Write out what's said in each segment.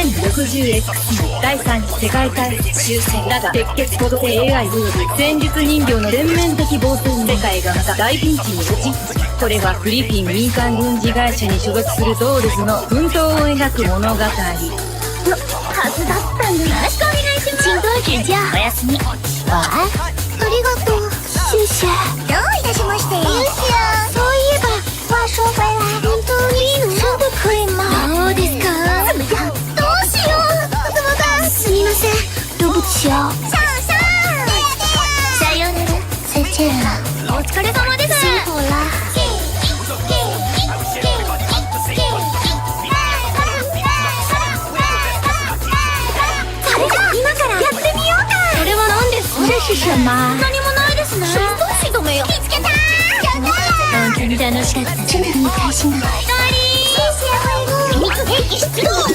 2060 第3次世界大戦終戦だが鉄血孤独性 AI 及び戦術人形の全面的暴走に世界がまた大ピンチに陥ったこれはフィリピン民間軍事会社に所属するドールズの奮闘を描く物語はずだったんだ。よろしくお願いします。请多指教。おやすみ。晚安。ありがとう。谢谢。どういたしまして。よしよ。そういえば、話说回来、本当にいいの？真的可以吗？どうですか？怎么样？どうしよう。怎么办？すみません。对不起哦。上上。さよなら。再见了。お疲れ様です。辛苦了。这是什么？何もないですね。什么东西都没有。見つけた。本当に楽しかった。真的很开心的。おり。谢谢灰姑。秘密兵器出動。綺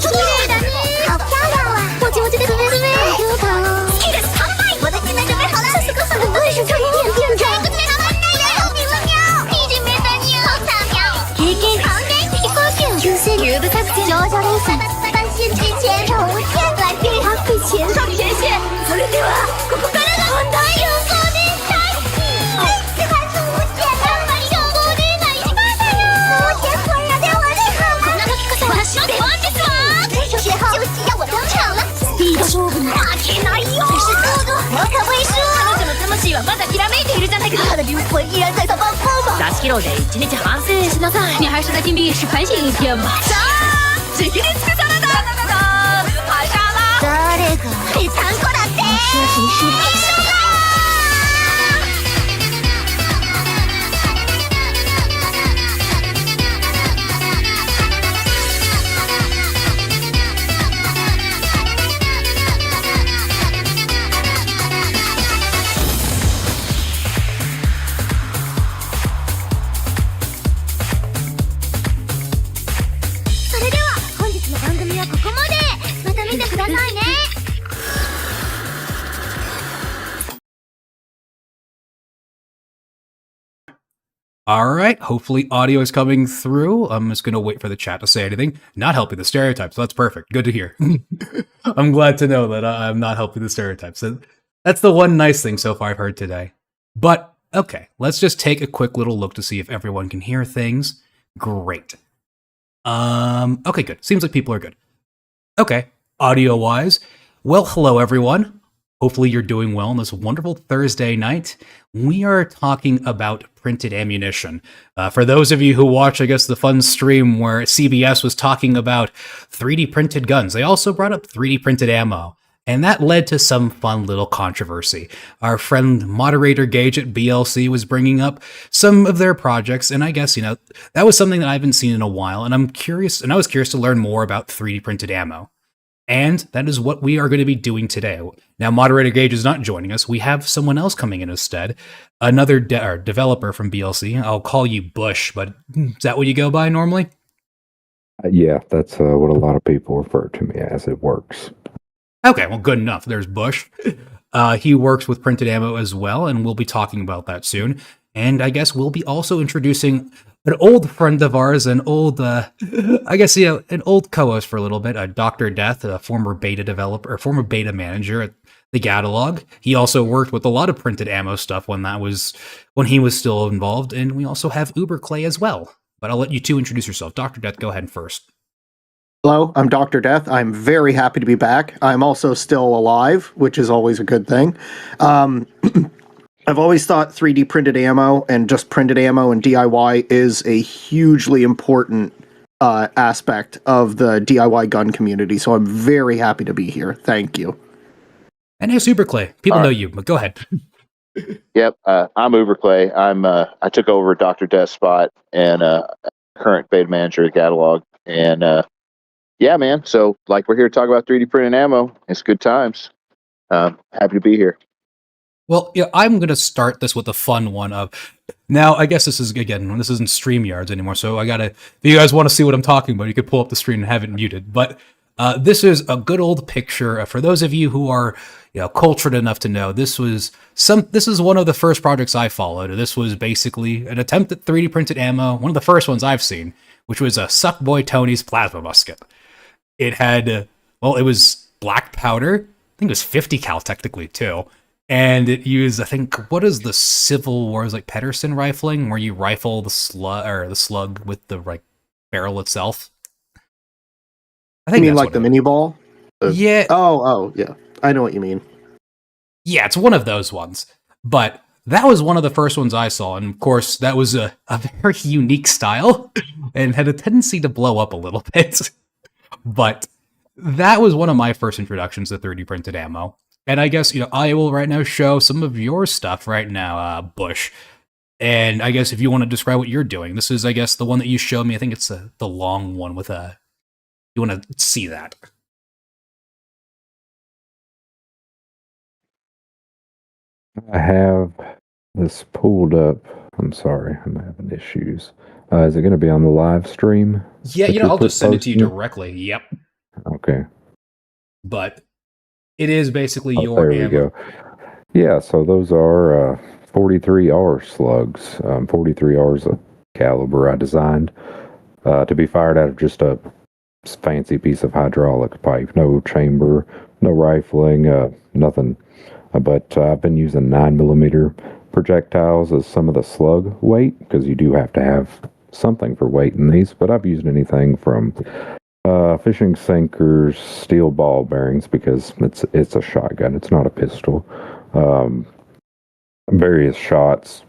麗だね。好漂亮啊。もちもちで滑るね。好きです。乾杯。我的技能准备好了。这是个什么？为什么变变这个最好玩的有比了喵。いじめたに好巧妙。経験還元飛行機。救世女的作戦。少々类似。但是之前从天来电，他被前上前线。それではここからが本題。有効で大好き。这还是无解。やっぱり有効でが一番だよ。无解混了ではないか。こんな時こそ私の出番ですわ。最後就要我登場了。スピード勝負なら負けないよ。只是速度我可不会输。彼女の魂はまだきらめいているじゃないか。他的灵魂依然在他帮帮吧。出し切ろうぜ。一日反省しなさい。你还是在金币室反省一天吧。さあ、直立つくサラダ。誰がぺたんこだって。一緒だ。それでは本日の番組はここまで。また見てくださいね。All right, hopefully audio is coming through. I'm just going to wait for the chat to say anything. Not helping the stereotypes. That's perfect. Good to hear. I'm glad to know that I'm not helping the stereotypes. That's the one nice thing so far I've heard today. But, okay, let's just take a quick little look to see if everyone can hear things. Great. Okay, good. Seems like people are good. Okay, audio-wise, well, hello, everyone. Hopefully you're doing well on this wonderful Thursday night. We are talking about printed ammunition. For those of you who watch, I guess, the fun stream where CBS was talking about 3D printed guns, they also brought up 3D printed ammo. And that led to some fun little controversy. Our friend Moderator Gage at BLC was bringing up some of their projects, and I guess, you know, that was something that I haven't seen in a while, and I was curious to learn more about 3D printed ammo. And that is what we are going to be doing today. Now, Moderator Gage is not joining us. We have someone else coming in instead. Another developer from BLC. I'll call you Bush, but is that what you go by normally? Yeah, that's what a lot of people refer to me as. It works. Okay, well, good enough. There's Bush. He works with printed ammo as well, and we'll be talking about that soon. And I guess we'll be also introducing an old friend of ours, an old, an old co-host for a little bit, Dr. Death, a former beta developer, or former beta manager at the Gatalog. He also worked with a lot of printed ammo stuff when he was still involved, and we also have Uberclay as well. But I'll let you two introduce yourself. Dr. Death, go ahead first. Hello, I'm Dr. Death. I'm very happy to be back. I'm also still alive, which is always a good thing. I've always thought 3D printed ammo and just printed ammo and DIY is a hugely important aspect of the DIY gun community, so I'm very happy to be here. Thank you. And here's Uberclay. People know you, but go ahead. Yep, I'm Uberclay. I took over Dr. Death's spot and current beta manager at Gatalog. And yeah, man, so like we're here to talk about 3D printed ammo. It's good times. Happy to be here. Well, yeah, I'm going to start this with a fun one of, now, I guess this isn't StreamYards anymore, so if you guys want to see what I'm talking about, you could pull up the screen and have it muted, but this is a good old picture. For those of you who are, cultured enough to know, this is one of the first projects I followed. This was basically an attempt at 3D printed ammo, one of the first ones I've seen, which was a Suckboy Tony's plasma musket. It had, well, it was black powder. I think it was 50 cal technically too. And it used, I think, what is the Civil Wars like Pedersen rifling, where you rifle the slug with the like barrel itself. I think You mean that's like what the it- mini ball? Yeah, Oh, yeah. I know what you mean. yeah, it's one of those ones. But that was one of the first ones I saw, and of course, that was a very unique style and had a tendency to blow up a little bit. But that was one of my first introductions to 3D printed ammo. And I guess, I will right now show some of your stuff right now, Bush. And I guess if you want to describe what you're doing, this is, I guess, the one that you showed me. I think it's the long one with a... You want to see that? I have this pulled up. I'm sorry, I'm having issues. Is it going to be on the live stream? Yeah, that you're I'll just send it to you posting? directly. Yep. Okay. But it is basically Oh, your there we ammo. go. Yeah, so those are 43R slugs, 43Rs of caliber I designed to be fired out of just a fancy piece of hydraulic pipe. No chamber, no rifling, nothing. But I've been using 9mm projectiles as some of the slug weight, because you do have to have something for weight in these. But I've used anything from fishing sinkers, steel ball bearings, because it's a shotgun. It's not a pistol. Various shot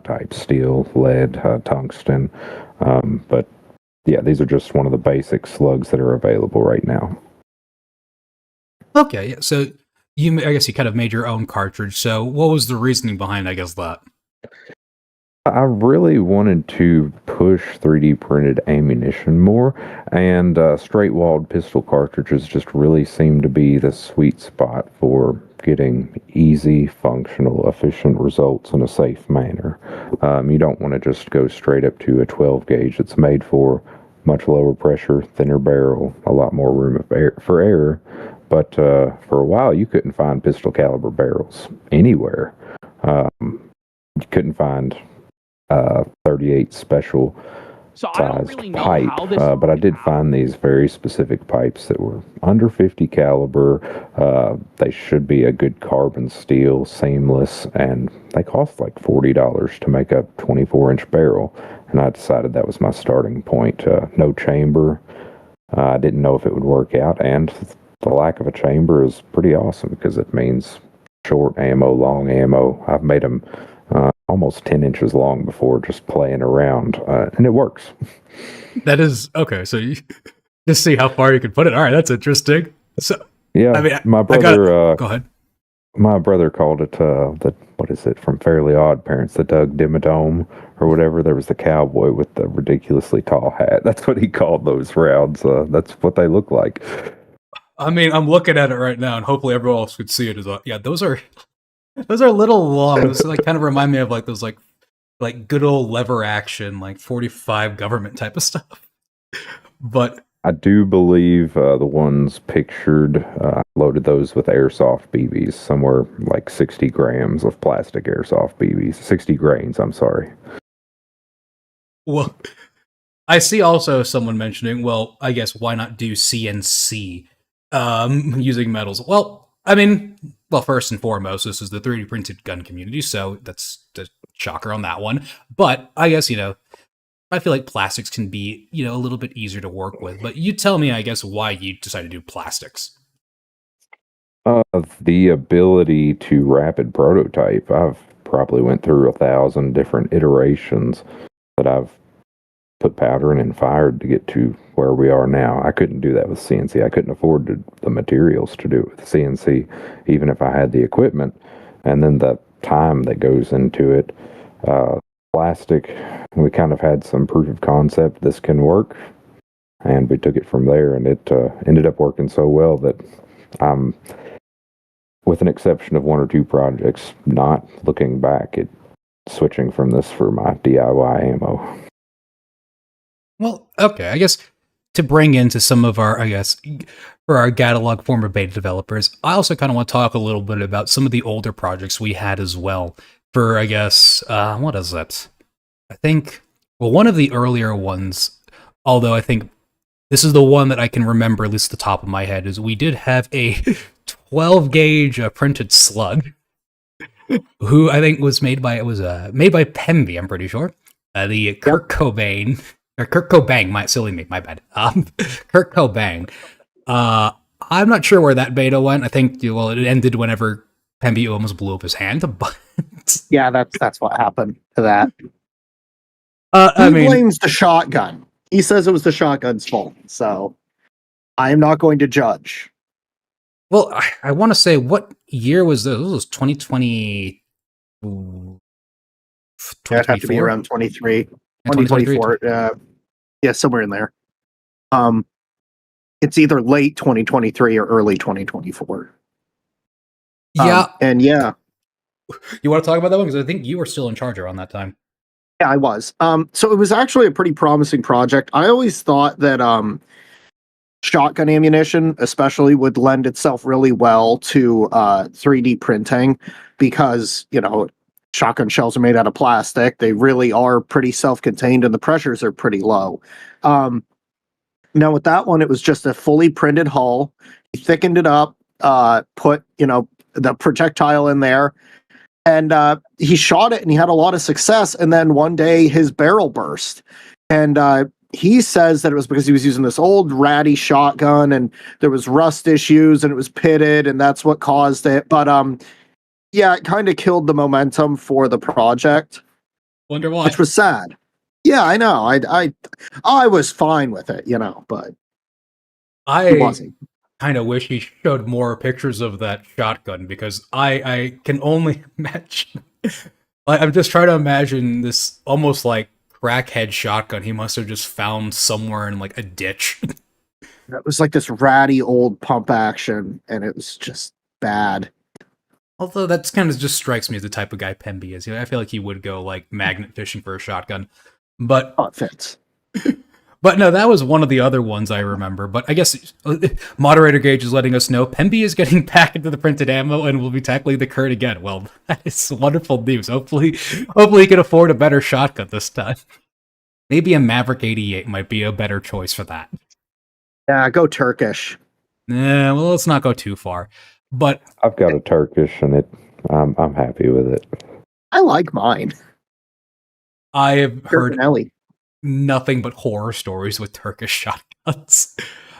types, steel, lead, tungsten. But yeah, these are just one of the basic slugs that are available right now. Okay, yeah. So I guess you kind of made your own cartridge. So what was the reasoning behind, I guess, that? I really wanted to push 3D printed ammunition more, and straight-walled pistol cartridges just really seemed to be the sweet spot for getting easy, functional, efficient results in a safe manner. You don't want to just go straight up to a 12 gauge. It's made for much lower pressure, thinner barrel, a lot more room for error. But for a while, you couldn't find pistol caliber barrels anywhere. You couldn't find 38 special sized pipe, but I did find these very specific pipes that were under 50 caliber. They should be a good carbon steel, seamless, and they cost like $40 to make a 24-inch barrel. And I decided that was my starting point. No chamber. I didn't know if it would work out, and the lack of a chamber is pretty awesome because it means short ammo, long ammo. I've made them almost 10 inches long before just playing around, and it works. That is okay. So you just see how far you can put it. All right, that's interesting. So Yeah, I mean, my brother. Go ahead. My brother called it what is it from Fairly Odd Parents, the Doug Dimmadome or whatever. There was the cowboy with the ridiculously tall hat. That's what he called those rounds. That's what they look like. I mean, I'm looking at it right now, and hopefully everyone else could see it as well. Yeah, those are a little long. Those like kind of remind me of like those like good old lever action, like 45 government type of stuff. But I do believe the ones pictured loaded those with airsoft BBs, somewhere like 60 grams of plastic airsoft BBs. 60 grains, I'm sorry. well, I see also someone mentioning, well, I guess why not do CNC using metals? Well, I mean, well, first and foremost, this is the 3D printed gun community, so that's the shocker on that one. But I guess, I feel like plastics can be, a little bit easier to work with. But you tell me, I guess, why you decided to do plastics. The ability to rapid prototype. I've probably went through 1,000 different iterations that I've put powder in and fired to get to where we are now. I couldn't do that with CNC. I couldn't afford the materials to do it with CNC, even if I had the equipment. And then the time that goes into it. Plastic, we kind of had some proof of concept this can work, and we took it from there, and it ended up working so well that I'm, with an exception of one or two projects, not looking back at switching from this for my DIY ammo. Well, okay, I guess to bring into some of our, for our Gatalog former beta developers, I also kind of want to talk a little bit about some of the older projects we had as well. For, what is it? I think, well, one of the earlier ones, although I think This is the one that I can remember, at least the top of my head, is we did have a 12 gauge printed slug, who I think was made by Pemby, I'm pretty sure. The Kurt Cobain, or Kurt Cobain, my bad. Kurt Cobain. I'm not sure where that beta went. I think, well, it ended whenever Pemby almost blew up his hand, but... Yeah, that's what happened to that. I He mean, blames the shotgun. He says it was the shotgun's fault, so I am not going to judge. well, I want to say, what year was this? This was 2020... It'd have to be around 23. 2024. Yeah, somewhere in there. It's either late 2023 or early 2024. Yeah. And yeah. You want to talk about that one? Because I think you were still in charge around that time. Yeah, I was. So it was actually a pretty promising project. I always thought that shotgun ammunition especially would lend itself really well to 3D printing because, shotgun shells are made out of plastic. They really are pretty self-contained and the pressures are pretty low. Now with that one, it was just a fully printed hull. He thickened it up, put, the projectile in there, and he shot it and he had a lot of success. And then one day his barrel burst. And he says that it was because he was using this old ratty shotgun and there was rust issues and it was pitted and that's what caused it. But yeah, it kind of killed the momentum for the project. Wonder why. Which was sad. Yeah, I know. I was fine with it, but I wasn't. Kind of wish he showed more pictures of that shotgun because I can only imagine. I'm just trying to imagine this almost like crackhead shotgun he must have just found somewhere in like a ditch. It was like this ratty old pump action, and it was just bad. Although that's kind of just strikes me as the type of guy Pemby is. I feel like he would go like magnet fishing for a shotgun, but it fits. But no, that was one of the other ones I remember. But I guess Moderator Gage is letting us know Pemby is getting back into the printed ammo and will be tackling the Kurt again. Well, that is wonderful news. Hopefully he can afford a better shotgun this time. Maybe a Maverick 88 might be a better choice for that. Yeah, go Turkish. Nah, well, let's not go too far. But I've got a Turkish, and I'm happy with it. I like mine. I have heard Ellie. Nothing but horror stories with Turkish shotguns.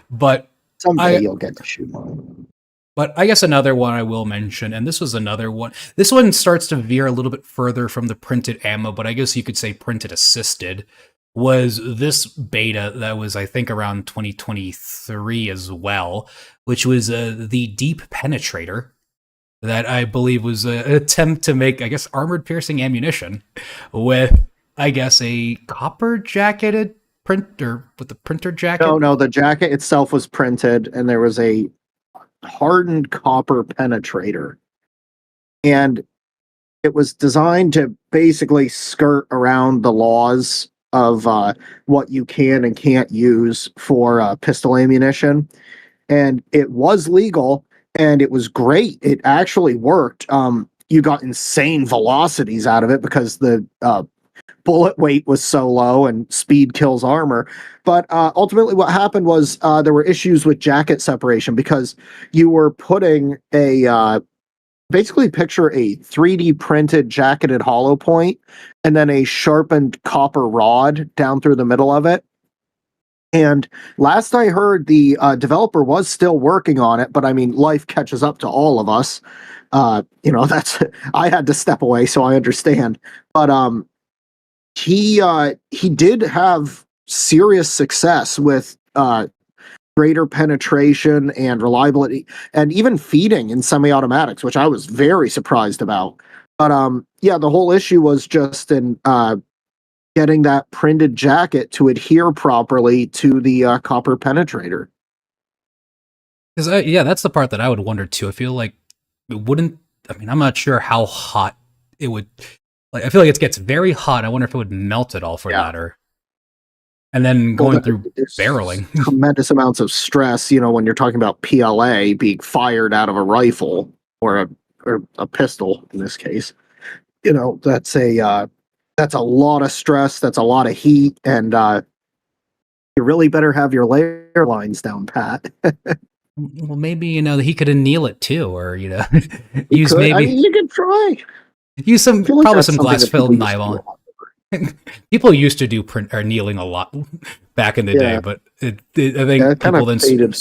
But someday you'll get to shoot one. But I guess another one I will mention, and this was another one. This one starts to veer a little bit further from the printed ammo, but I guess you could say printed assisted, was this beta that was, I think, around 2023 as well, which was the Deep Penetrator that I believe was an attempt to make, I guess, armored-piercing ammunition with, I guess, a copper jacketed printer with the printer jacket. No, the jacket itself was printed, and there was a hardened copper penetrator, and it was designed to basically skirt around the laws of what you can and can't use for pistol ammunition. And it was legal, and it was great. It actually worked. You got insane velocities out of it because the bullet weight was so low and speed kills armor. But ultimately what happened was there were issues with jacket separation because you were putting a basically picture a 3D printed jacketed hollow point and then a sharpened copper rod down through the middle of it. And last I heard, the developer was still working on it, but I mean, life catches up to all of us. That's I had to step away, so I understand. But he did have serious success with greater penetration and reliability, and even feeding in semi-automatics, which I was very surprised about. But the whole issue was just in getting that printed jacket to adhere properly to the copper penetrator. Because that's the part that I would wonder too. I feel like it wouldn't. I mean, I'm not sure how hot it would. Like, I feel like it gets very hot. I wonder if it would melt at all for that, or and then going through barreling. Tremendous amounts of stress, when you're talking about PLA being fired out of a rifle or a pistol in this case. That's a lot of stress. That's a lot of heat, and you're really better have your layer lines down pat. Well, maybe he could anneal it too, or use I maybe mean, you could try. use some I feel like probably that's some something glass that filled people used to do nylon. a lot. People used to do print or annealing a lot back in the day, Yeah. but I think It kind people of then faded.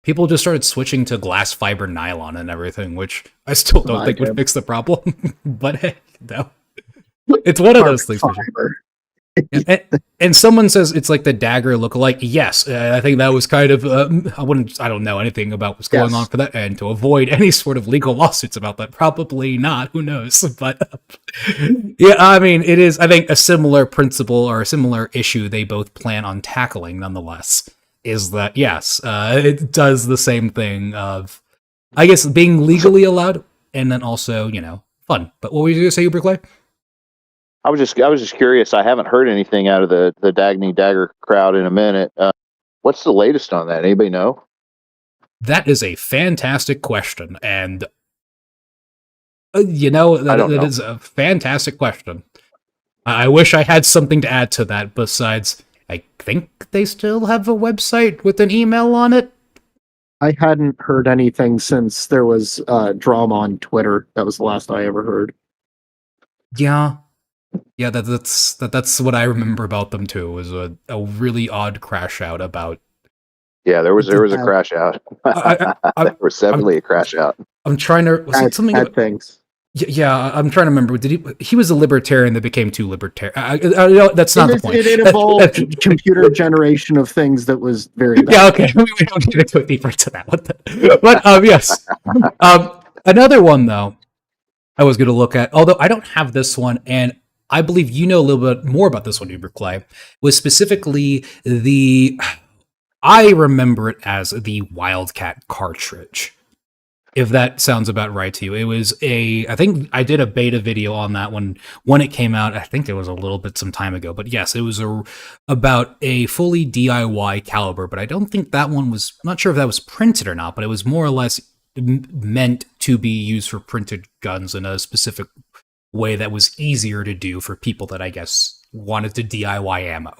people just started switching to glass fiber nylon and everything, which I still don't think would fix the problem. But hey, no, it's one of those things. For sure. Fiber. Yeah, and someone says it's like the dagger lookalike. Yes, I think that was kind of. I don't know anything about what's going on for that, and to avoid any sort of legal lawsuits about that, probably not. Who knows? But yeah, I mean, it is. I think a similar principle or a similar issue they both plan on tackling, nonetheless, is that yes, it does the same thing of, I guess, being legally allowed, and then also fun. But what were you going to say, Uberclay? I was just curious. I haven't heard anything out of the Dagny Dagger crowd in a minute. What's the latest on that? Anybody know? That is a fantastic question, and that is a fantastic question. I wish I had something to add to that. Besides, I think they still have a website with an email on it. I hadn't heard anything since there was drama on Twitter. That was the last I ever heard. Yeah, that's what I remember about them too. Was a really odd crash out about. Yeah, there was a crash out. There was definitely a crash out. I'm trying to. Was it something? Bad things. Yeah, I'm trying to remember. Did he was a libertarian that became too libertarian? That's not the point. It involved computer generation of things that was very bad. Yeah, okay. We don't need to go deeper into that one. But yes. Another one though, I was going to look at, although I don't have this one, and I believe you know a little bit more about this one, Uberclay, was specifically I remember it as the Wildcat cartridge. If that sounds about right to you. It was I think I did a beta video on that one when it came out. I think it was a little bit some time ago, but yes, it was about a fully DIY caliber, but I don't think that one was, I'm not sure if that was printed or not, but it was more or less meant to be used for printed guns in a specific way that was easier to do for people that I guess wanted to DIY ammo.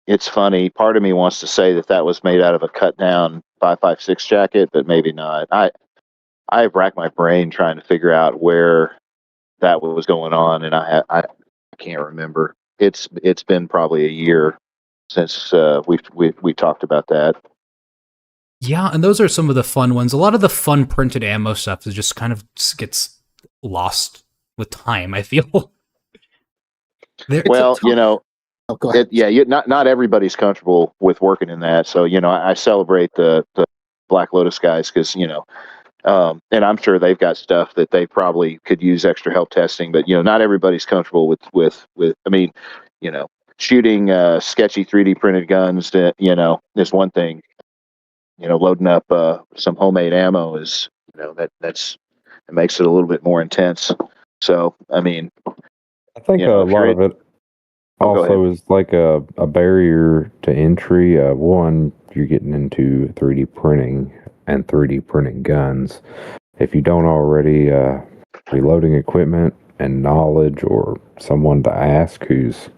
It's funny. Part of me wants to say that was made out of a cut down 5.56 jacket, but maybe not. I racked my brain trying to figure out where that was going on, and I can't remember. It's been probably a year since we talked about that. Yeah, and those are some of the fun ones. A lot of the fun printed ammo stuff is just kind of gets lost with time, I feel. Go ahead. Not everybody's comfortable with working in that. So, I celebrate the Black Lotus guys because, and I'm sure they've got stuff that they probably could use extra help testing, but, not everybody's comfortable with shooting sketchy 3D printed guns that, is one thing. Loading up some homemade ammo is, it makes it a little bit more intense. So, I mean, I think a lot of it also is like a barrier to entry. One, you're getting into 3D printing and 3D printing guns. If you don't already reloading equipment and knowledge, or someone to ask who's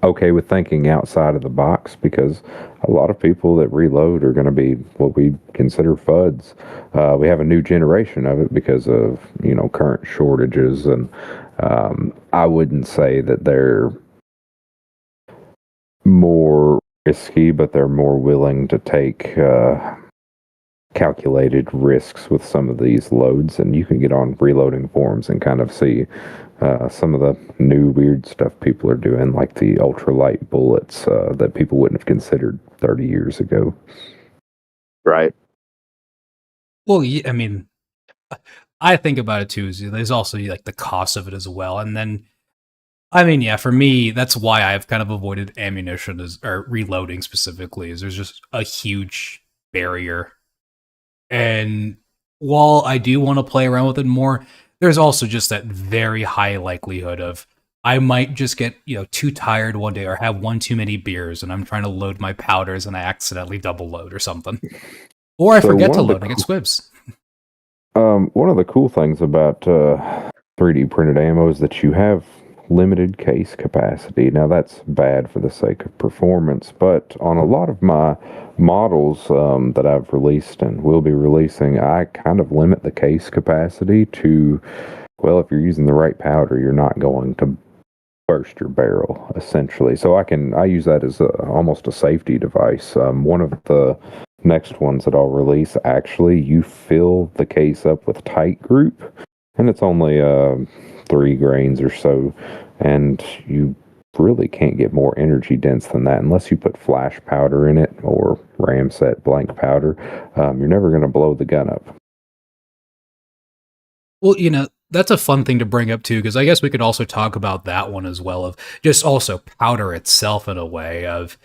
okay with thinking outside of the box, because a lot of people that reload are going to be what we consider FUDs. We have a new generation of it because of current shortages, and I wouldn't say that they're more risky, but they're more willing to take calculated risks with some of these loads. And you can get on reloading forums and kind of see some of the new weird stuff people are doing, like the ultralight bullets that people wouldn't have considered 30 years ago. Right. Well, I mean, I think about it too. There's also like the cost of it as well, and then, I mean, yeah, for me, that's why I've kind of avoided ammunition or reloading specifically. Is there's just a huge barrier, and while I do want to play around with it more, there's also just that very high likelihood of I might just get too tired one day or have one too many beers, and I'm trying to load my powders and I accidentally double load or something, or I forget to load. I get squibs. One of the cool things about 3D printed ammo is that you have limited case capacity. Now that's bad for the sake of performance, but on a lot of my models that I've released and will be releasing, I kind of limit the case capacity to, well, if you're using the right powder, you're not going to burst your barrel, essentially. So I use that as almost a safety device. One of the next ones that I'll release, actually, you fill the case up with tight group, and it's only 3 grains or so, and you really can't get more energy dense than that unless you put flash powder in it or ramset blank powder. You're never going to blow the gun up. Well, that's a fun thing to bring up too, because I guess we could also talk about that one as well, of just also powder itself in a way of,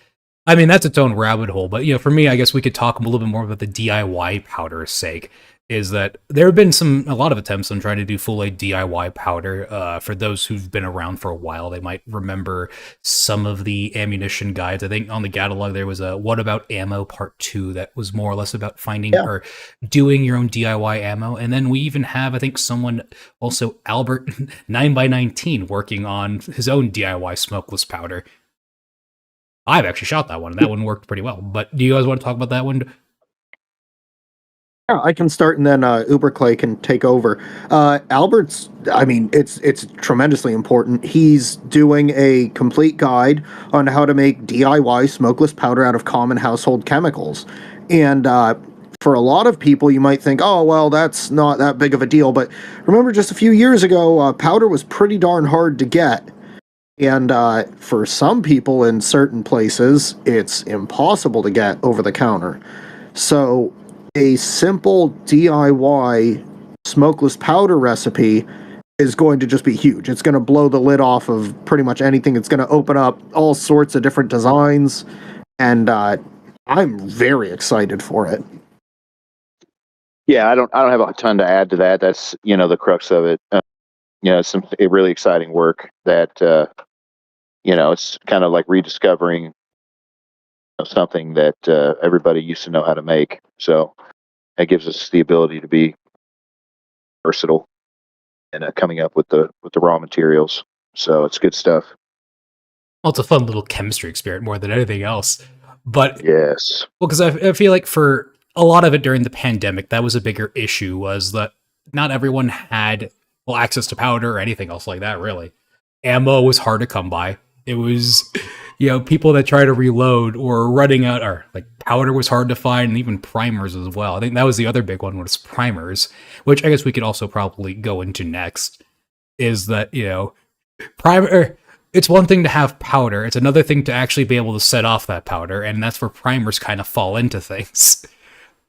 I mean, that's its own rabbit hole, but for me, I guess we could talk a little bit more about the DIY powder's sake. Is that there have been a lot of attempts on trying to do full DIY powder. For those who've been around for a while, they might remember some of the ammunition guides. I think on the Gatalog there was a "What About Ammo" Part 2 that was more or less about finding or doing your own DIY ammo. And then we even have, I think, someone also, Albert 9x19, working on his own DIY smokeless powder. I've actually shot that one, and that one worked pretty well. But do you guys want to talk about that one? Yeah, I can start, and then Uberclay can take over. Albert's, I mean, it's tremendously important. He's doing a complete guide on how to make DIY smokeless powder out of common household chemicals. And for a lot of people, you might think, oh, well, that's not that big of a deal. But remember, just a few years ago, powder was pretty darn hard to get. And for some people in certain places, it's impossible to get over the counter. So a simple DIY smokeless powder recipe is going to just be huge. It's going to blow the lid off of pretty much anything. It's going to open up all sorts of different designs, and I'm very excited for it. Yeah, I don't have a ton to add to that. That's the crux of it. It's some really exciting work that it's kind of like rediscovering something that everybody used to know how to make. So that gives us the ability to be versatile and coming up with the raw materials. So it's good stuff. Well, it's a fun little chemistry experiment more than anything else. But yes, well, because I feel like for a lot of it during the pandemic, that was a bigger issue, was that not everyone had access to powder or anything else like that, really. Ammo was hard to come by. It was, people that try to reload or running out, or like powder was hard to find, and even primers as well. I think that was the other big one, was primers, which I guess we could also probably go into next. Is that, primer, it's one thing to have powder, it's another thing to actually be able to set off that powder, and that's where primers kind of fall into things.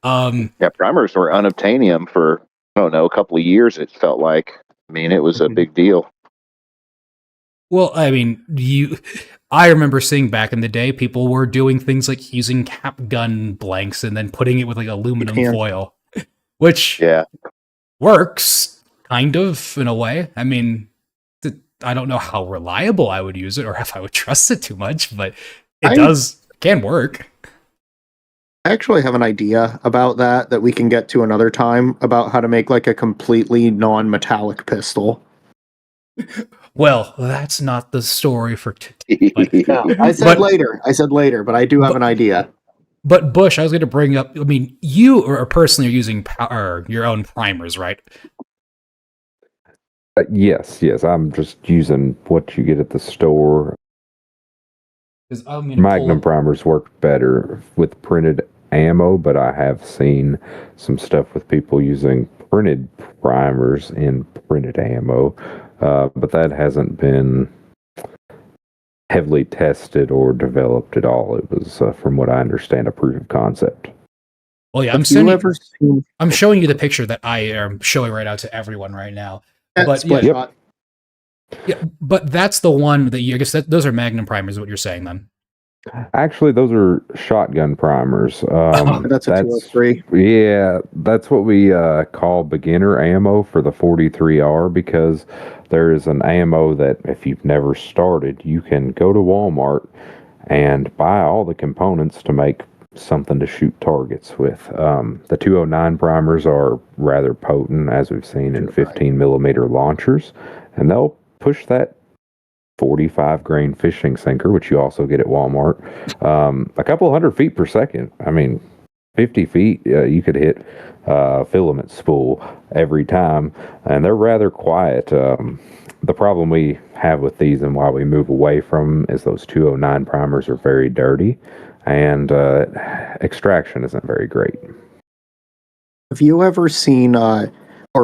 Yeah, primers were unobtainium for, I don't know, a couple of years, it felt like. I mean, it was a big deal. Well, I mean, I remember seeing back in the day, people were doing things like using cap gun blanks and then putting it with like aluminum foil, which works kind of in a way. I mean, I don't know how reliable I would use it or if I would trust it too much, but it can work. I actually have an idea about that we can get to another time, about how to make like a completely non-metallic pistol. Well, that's not the story for today. I said later, but I do have an idea. But Bush, I was going to bring up, I mean, you are personally using your own primers, right? Yes. I'm just using what you get at the store. Magnum primers work better with printed ammo, but I have seen some stuff with people using printed primers in printed ammo. But that hasn't been heavily tested or developed at all. It was, from what I understand, a proof of concept. Well, yeah, I'm showing you the picture that I am showing right out to everyone right now. But that's the one that I guess those are Magnum primers, is what you're saying then. Actually, those are shotgun primers. That's a 203. Yeah, that's what we call beginner ammo for the 43R, because there is an ammo that if you've never started, you can go to Walmart and buy all the components to make something to shoot targets with. The 209 primers are rather potent, as we've seen in 15 millimeter launchers, and they'll push that 45 grain fishing sinker, which you also get at Walmart. A couple hundred feet per second. I mean, 50 feet, you could hit filament spool every time, and they're rather quiet. The problem we have with these and why we move away from them is those 209 primers are very dirty, and extraction isn't very great. Have you ever seen or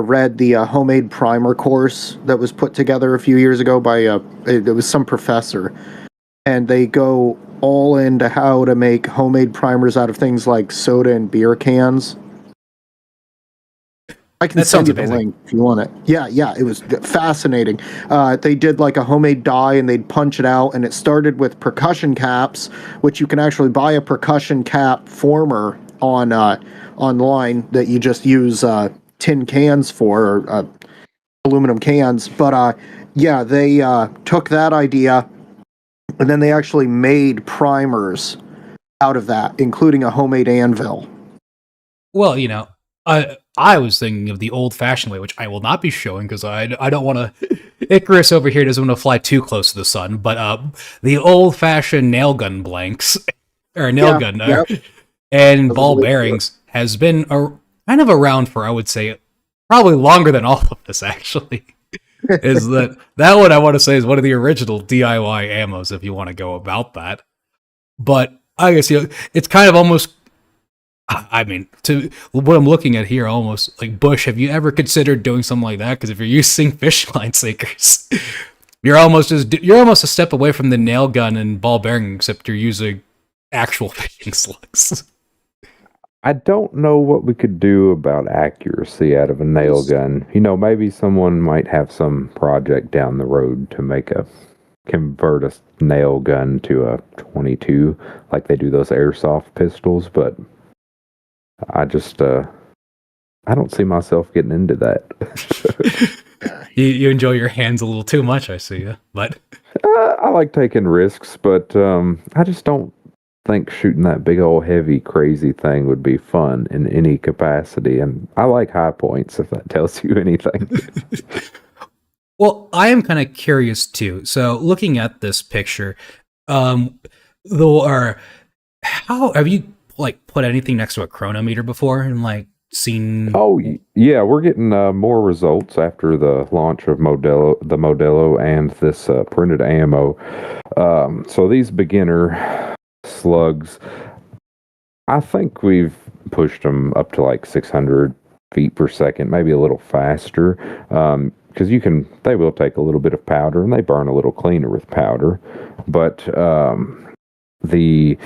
read the homemade primer course that was put together a few years ago by it was some professor, and they go all into how to make homemade primers out of things like soda and beer cans? I can send you the link if you want it. Yeah, it was fascinating. They did like a homemade die, and they'd punch it out, and it started with percussion caps, which you can actually buy a percussion cap former on online that you just use tin cans for, or aluminum cans. But they took that idea, and then they actually made primers out of that, including a homemade anvil. Well, I was thinking of the old-fashioned way, which I will not be showing because I don't want to... Icarus over here doesn't want to fly too close to the sun, but the old-fashioned nail gun blanks, or nail gun, and ball bearings has been kind of around for, I would say, probably longer than all of this, actually. Is that one I want to say is one of the original DIY ammos, if you want to go about that. But I guess, it's kind of almost... I mean, to what I'm looking at here, almost like Bush. Have you ever considered doing something like that? Because if you're using fish line sinkers, you're almost a step away from the nail gun and ball bearing, except you're using actual fishing slugs. I don't know what we could do about accuracy out of a nail gun. Maybe someone might have some project down the road to convert a nail gun to a 22, like they do those airsoft pistols, but I just, I don't see myself getting into that. You enjoy your hands a little too much, I see. But I like taking risks, but I just don't think shooting that big old heavy crazy thing would be fun in any capacity. And I like high points, if that tells you anything. Well, I am kind of curious too. So looking at this picture, how have you put anything next to a chronometer before and seen? Oh yeah, we're getting more results after the launch of the Modelo and this printed ammo. So these beginner slugs, I think we've pushed them up to 600 feet per second, maybe a little faster, because they will take a little bit of powder and they burn a little cleaner with powder, but the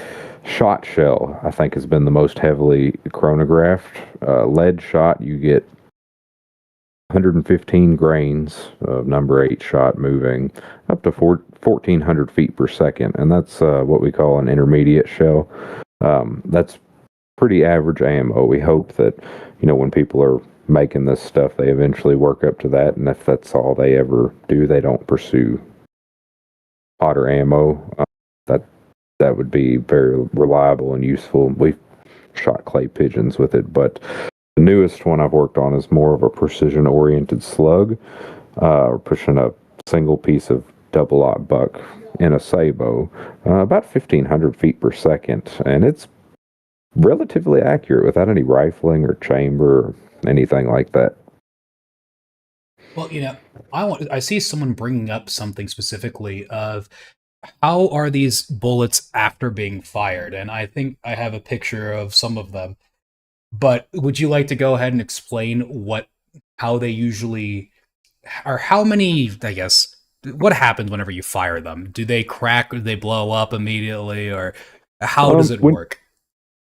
shot shell, I think, has been the most heavily chronographed. Lead shot, you get 115 grains of number 8 shot moving up to 1,400 feet per second, and that's what we call an intermediate shell. That's pretty average ammo. We hope that, when people are making this stuff, they eventually work up to that, and if that's all they ever do, they don't pursue hotter ammo. That would be very reliable and useful. We've shot clay pigeons with it, but the newest one I've worked on is more of a precision-oriented slug. We're pushing a single piece of double-aught buck in a sabot, about 1,500 feet per second, and it's relatively accurate without any rifling or chamber or anything like that. Well, I see someone bringing up something specifically of how are these bullets after being fired? And I think I have a picture of some of them. But would you like to go ahead and explain how they usually, or how many, I guess, what happens whenever you fire them? Do they crack, or do they blow up immediately, or how does it work?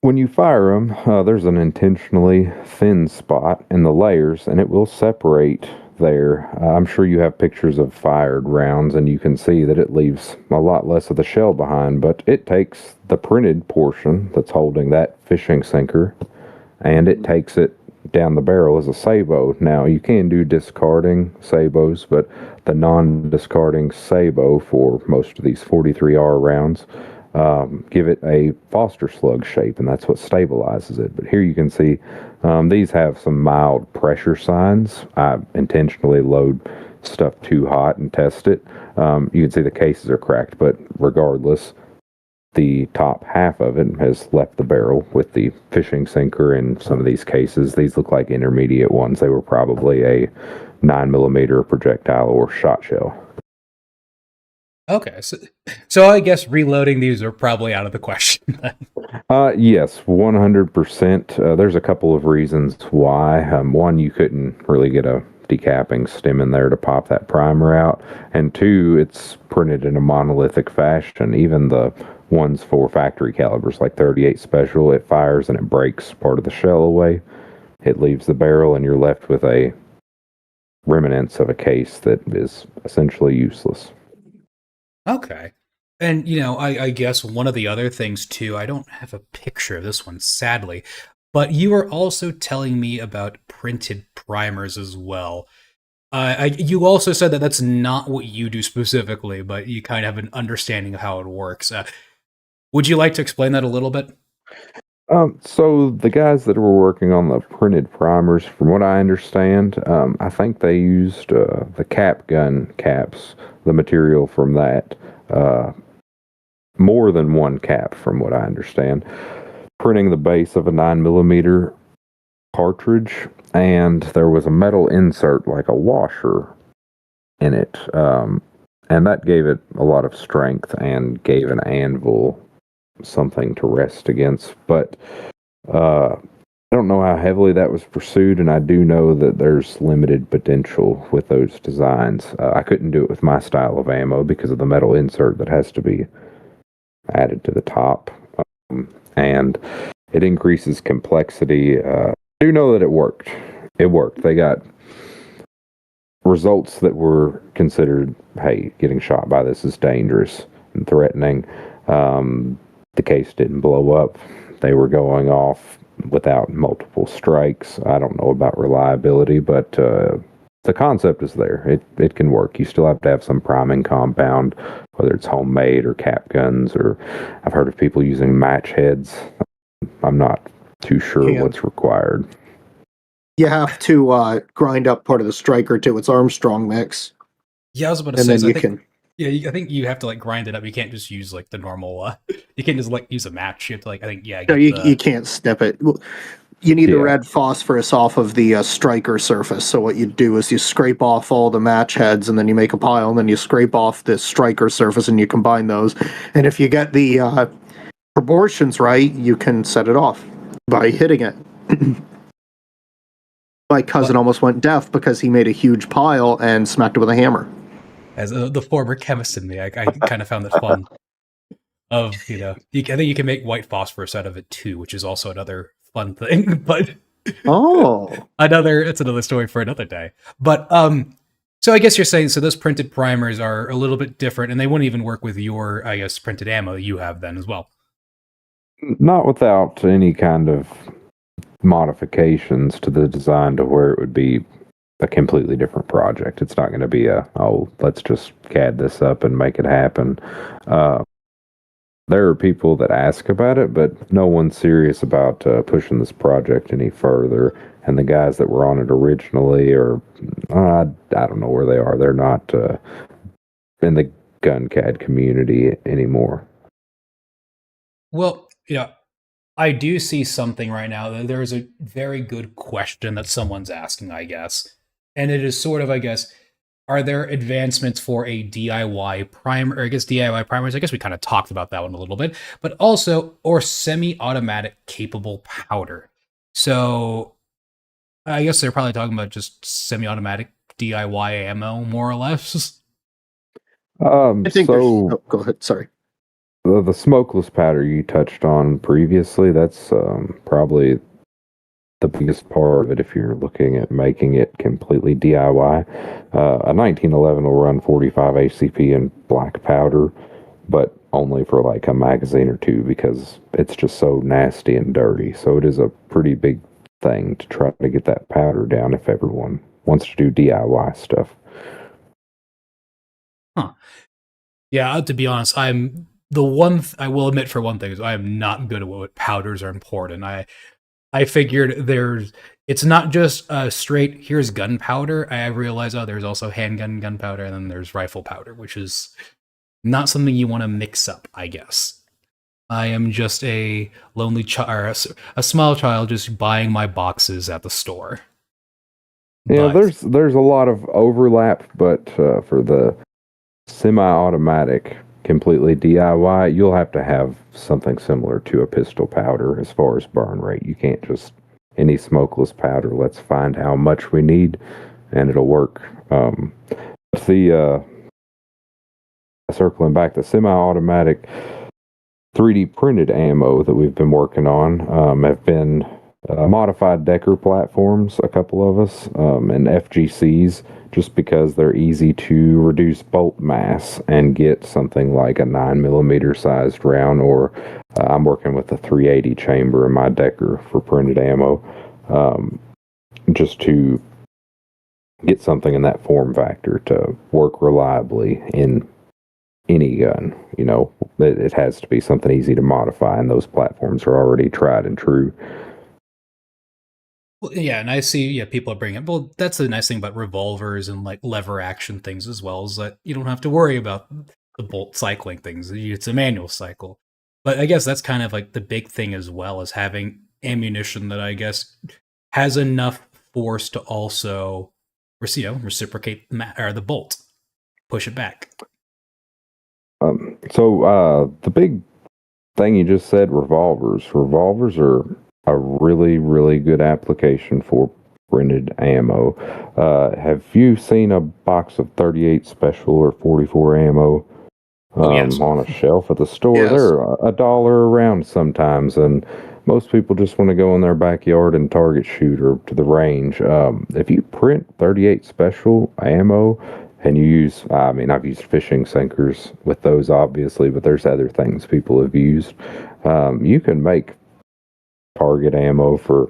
When you fire them, there's an intentionally thin spot in the layers, and it will separate there. I'm sure you have pictures of fired rounds, and you can see that it leaves a lot less of the shell behind, but it takes the printed portion that's holding that fishing sinker, and it takes it down the barrel as a sabot. Now, you can do discarding sabots, but the non-discarding sabot for most of these 43R rounds give it a Foster slug shape, and that's what stabilizes it. But here you can see these have some mild pressure signs. I intentionally load stuff too hot and test it. You can see the cases are cracked, but regardless, the top half of it has left the barrel with the fishing sinker in some of these cases. These look like intermediate ones. They were probably a 9mm projectile or shot shell. Okay, so I guess reloading these are probably out of the question. Yes, 100%. There's a couple of reasons why. One, you couldn't really get a decapping stem in there to pop that primer out. And two, it's printed in a monolithic fashion. Even the ones for factory calibers, like 38 Special, it fires and it breaks part of the shell away. It leaves the barrel and you're left with a remnants of a case that is essentially useless. Okay. And, I guess one of the other things, too, I don't have a picture of this one, sadly, but you were also telling me about printed primers as well. You also said that that's not what you do specifically, but you kind of have an understanding of how it works. Would you like to explain that a little bit? So the guys that were working on the printed primers, from what I understand, I think they used the cap gun caps, the material from that, more than one cap, from what I understand, printing the base of a 9mm cartridge, and there was a metal insert like a washer in it, and that gave it a lot of strength and gave an anvil something to rest against. But I don't know how heavily that was pursued, and I do know that there's limited potential with those designs. I couldn't do it with my style of ammo because of the metal insert that has to be added to the top, and it increases complexity. I do know that it worked. It worked. They got results that were considered, hey, getting shot by this is dangerous and threatening. The case didn't blow up. They were going off without multiple strikes. I don't know about reliability, but the concept is there. It can work. You still have to have some priming compound, whether it's homemade or cap guns, or I've heard of people using match heads. I'm not too sure what's required. You have to grind up part of the striker to its Armstrong mix. Yeah, I was about to say, I think you have to grind it up. You can't just use the normal. You can't just use a match. You have to No, you can't snip it. You need the red phosphorus off of the striker surface. So what you do is you scrape off all the match heads, and then you make a pile, and then you scrape off the striker surface, and you combine those. And if you get the proportions right, you can set it off by hitting it. My cousin almost went deaf because he made a huge pile and smacked it with a hammer. As the former chemist in me, I kind of found that fun. I think you can make white phosphorus out of it too, which is also another fun thing. But it's another story for another day. But so I guess you're saying those printed primers are a little bit different, and they wouldn't even work with your, I guess, printed ammo you have then as well. Not without any kind of modifications to the design to where it would be a completely different project. It's not going to be let's just CAD this up and make it happen. There are people that ask about it, but no one's serious about pushing this project any further. And the guys that were on it originally I don't know where they are. They're not in the gun CAD community anymore. Well, I do see something right now. There is a very good question that someone's asking, I guess. And it is sort of, I guess, are there advancements for a DIY primer? Or I guess DIY primers, I guess we kind of talked about that one a little bit. But also, or semi-automatic capable powder. So, I guess they're probably talking about just semi-automatic DIY ammo, more or less. I think go ahead, sorry. The smokeless powder you touched on previously, that's probably the biggest part of it if you're looking at making it completely DIY. A 1911 will run 45 ACP in black powder, but only for a magazine or two because it's just so nasty and dirty. So it is a pretty big thing to try to get that powder down if everyone wants to do DIY stuff. Huh. Yeah, to be honest, I'm the one I will admit for one thing is I am not good at what powders are important. I figured it's not just straight, here's gunpowder. I realized, there's also handgun gunpowder, and then there's rifle powder, which is not something you want to mix up, I guess. I am just a lonely child, or a small child, just buying my boxes at the store. Yeah, there's a lot of overlap, but for the semi-automatic, completely DIY, you'll have to have something similar to a pistol powder as far as burn rate. You can't just any smokeless powder. Let's find how much we need, and it'll work. Circling back, the semi-automatic 3D printed ammo that we've been working on have been modified Decker platforms, a couple of us, and FGCs, just because they're easy to reduce bolt mass and get something like a 9mm sized round, or I'm working with a 380 chamber in my Decker for printed ammo, just to get something in that form factor to work reliably in any gun. You know, it has to be something easy to modify, and those platforms are already tried and true. Well, yeah, and I see, people are bringing up, well, that's the nice thing about revolvers and like lever action things as well, is that you don't have to worry about the bolt cycling things. It's a manual cycle. But I guess that's kind of like the big thing as well, as having ammunition that I guess has enough force to also, reciprocate the bolt, push it back. So the big thing you just said, revolvers. Revolvers are a really, really good application for printed ammo. Have you seen a box of 38 special or 44 ammo yes. on a shelf at the store? Yes. They're $1 around sometimes, and most people just want to go in their backyard and target shoot or to the range. If you print 38 special ammo, and you use, I've used fishing sinkers with those, obviously, but there's other things people have used. You can make target ammo for,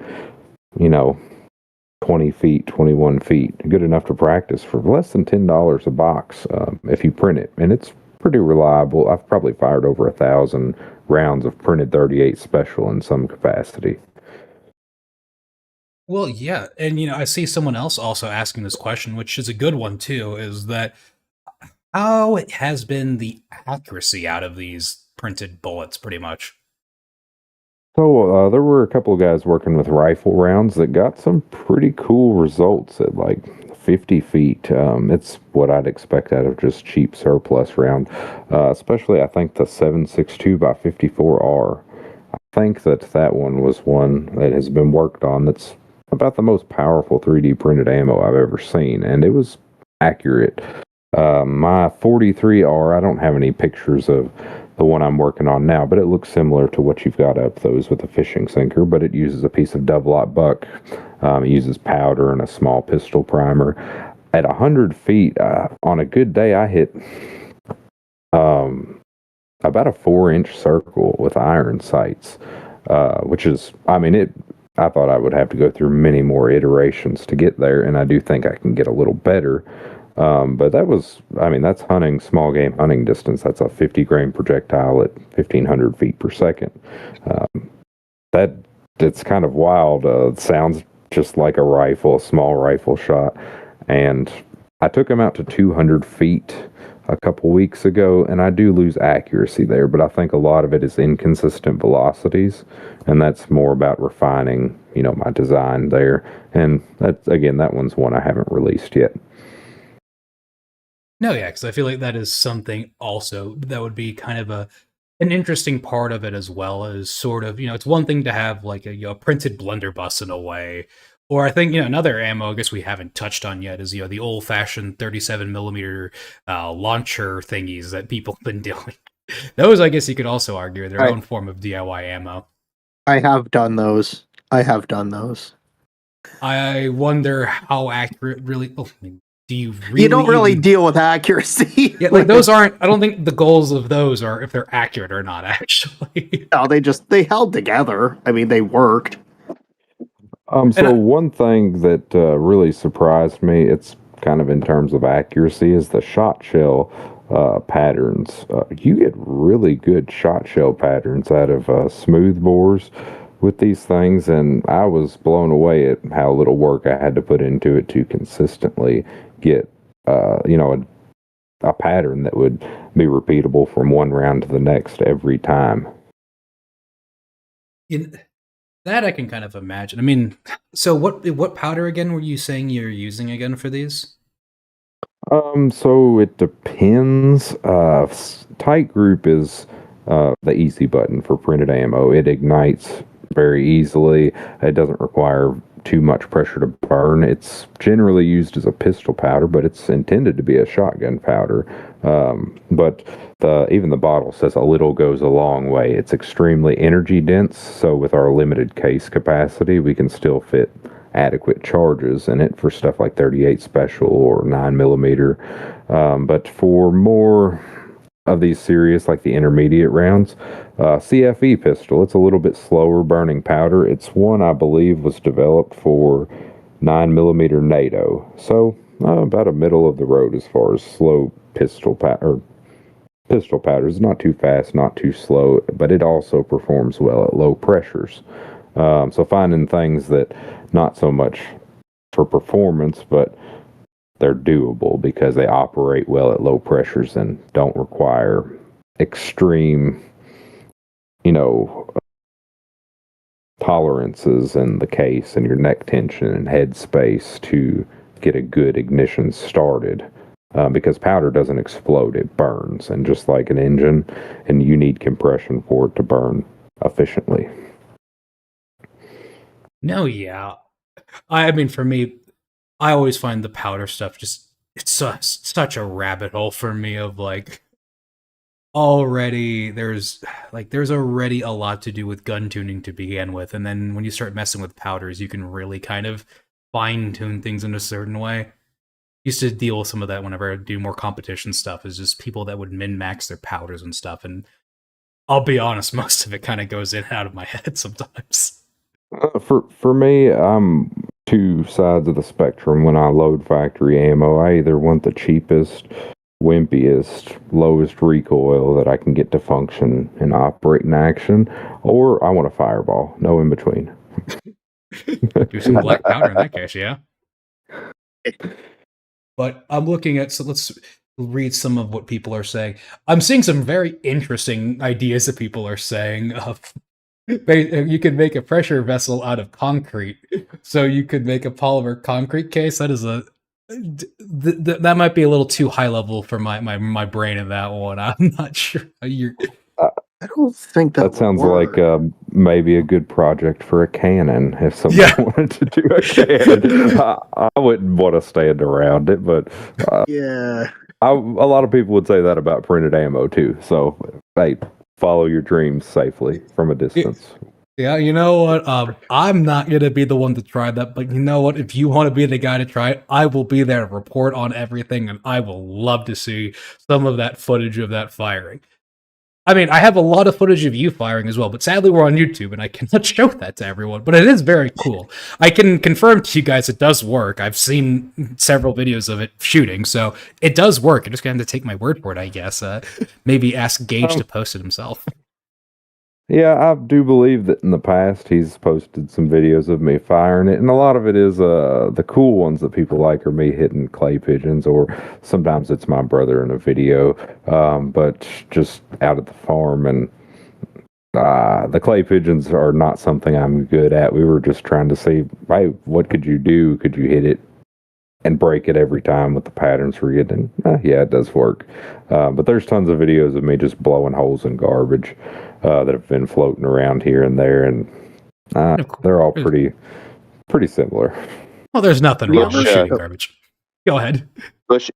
20 feet, 21 feet, good enough to practice for less than $10 a box if you print it. And it's pretty reliable. I've probably fired over 1,000 rounds of printed 38 special in some capacity. Well, yeah, and I see someone else also asking this question, which is a good one too, is that how has been the accuracy out of these printed bullets, pretty much? So there were a couple of guys working with rifle rounds that got some pretty cool results at like 50 feet. It's what I'd expect out of just cheap surplus round, especially I think the 7.62 by 54R. I think that one was one that has been worked on that's about the most powerful 3D printed ammo I've ever seen, and it was accurate. My 43R, I don't have any pictures of the one I'm working on now, but it looks similar to what you've got up those with a fishing sinker, but it uses a piece of double-aught buck. It uses powder and a small pistol primer. At 100 feet, on a good day, I hit about a 4-inch circle with iron sights, which is, I thought I would have to go through many more iterations to get there, and I do think I can get a little better. But that was, that's hunting, small game hunting distance. That's a 50 grain projectile at 1,500 feet per second. It's kind of wild. It sounds just like a rifle, a small rifle shot. And I took him out to 200 feet a couple weeks ago, and I do lose accuracy there, but I think a lot of it is inconsistent velocities, and that's more about refining, my design there. And that one's one I haven't released yet. No, yeah, because I feel like that is something also that would be kind of an interesting part of it, as well as sort of, it's one thing to have like a printed blunderbuss in a way. Or I think, another ammo I guess we haven't touched on yet is, the old-fashioned 37mm launcher thingies that people have been doing. Those, I guess you could also argue, are their own form of DIY ammo. I have done those. I wonder how accurate really... do you really... You don't really deal with accuracy. Yeah, like those aren't... I don't think the goals of those are if they're accurate or not, actually. No, they held together. They worked. So one thing that really surprised me, it's kind of in terms of accuracy, is the shot shell patterns. You get really good shot shell patterns out of smooth bores with these things, and I was blown away at how little work I had to put into it to consistently get, a pattern that would be repeatable from one round to the next every time. In that I can kind of imagine. I mean, so what powder again were you saying you're using again for these? So it depends. Tight group is the easy button for printed ammo. It ignites very easily. It doesn't require too much pressure to burn. It's generally used as a pistol powder, but it's intended to be a shotgun powder. But even the bottle says a little goes a long way. It's extremely energy dense, so with our limited case capacity, we can still fit adequate charges in it for stuff like 38 special or 9mm. But for more of these serious, like the intermediate rounds, CFE pistol, it's a little bit slower burning powder. It's one I believe was developed for 9mm NATO, so about a middle of the road as far as slow pistol powder. Pistol powder is not too fast, not too slow, but it also performs well at low pressures. So finding things that not so much for performance, but they're doable because they operate well at low pressures and don't require extreme, tolerances in the case and your neck tension and head space to get a good ignition started. Because powder doesn't explode, it burns. And just like an engine, and you need compression for it to burn efficiently. No, yeah. I mean, for me, I always find the powder stuff it's such a rabbit hole for me of like, there's already a lot to do with gun tuning to begin with. And then when you start messing with powders, you can really kind of fine tune things in a certain way. Used to deal with some of that whenever I do more competition stuff, is just people that would min-max their powders and stuff. And I'll be honest, most of it kind of goes in and out of my head sometimes. For me, I'm two sides of the spectrum. When I load factory ammo, I either want the cheapest, wimpiest, lowest recoil that I can get to function and operate in action, or I want a fireball. No in between. Do some black powder in that case, yeah. But I'm looking at, so let's read some of what people are saying. I'm seeing some very interesting ideas that people are saying. You could make a pressure vessel out of concrete. So you could make a polymer concrete case. That is that might be a little too high level for my brain in that one. I'm not sure. I don't think that sounds work. like maybe a good project for a cannon. If somebody wanted to do a cannon, I wouldn't want to stand around it, but Yeah. a lot of people would say that about printed ammo too. So, hey, follow your dreams safely from a distance. Yeah, you know what? I'm not gonna be the one to try that, but you know what? If you want to be the guy to try it, I will be there to report on everything, and I will love to see some of that footage of that firing. I mean, I have a lot of footage of you firing as well, but sadly we're on YouTube and I cannot show that to everyone, but it is very cool. I can confirm to you guys it does work. I've seen several videos of it shooting, so it does work. You're just going to have to take my word for it, I guess. Maybe ask Gage to post it himself. Yeah, I do believe that in the past he's posted some videos of me firing it, and a lot of it is the cool ones that people like are me hitting clay pigeons, or sometimes it's my brother in a video, but just out at the farm. And the clay pigeons are not something I'm good at. We were just trying to see, hey, what could you do? Could you hit it and break it every time with the patterns we're getting? Yeah, it does work. But there's tons of videos of me just blowing holes in garbage that have been floating around here and there, and they're all pretty similar. Well, there's nothing wrong with shooting garbage. Go ahead. Bush,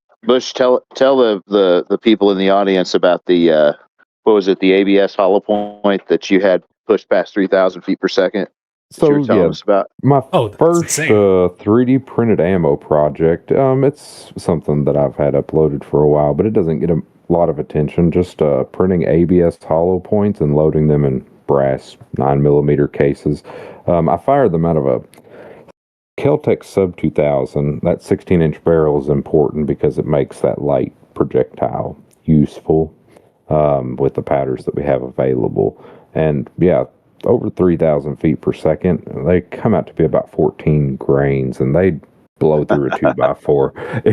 tell the people in the audience about the what was it, the ABS hollow point that you had pushed past 3,000 feet per second. So you were telling us about my first 3D printed ammo project. It's something that I've had uploaded for a while, but it doesn't get a lot of attention. Just printing ABS hollow points and loading them in brass 9mm cases. I fired them out of a Kel-Tec Sub 2000. That 16-inch barrel is important because it makes that light projectile useful with the powders that we have available. And yeah, over 3,000 feet per second. They come out to be about 14 grains, and they blow through a 2x4.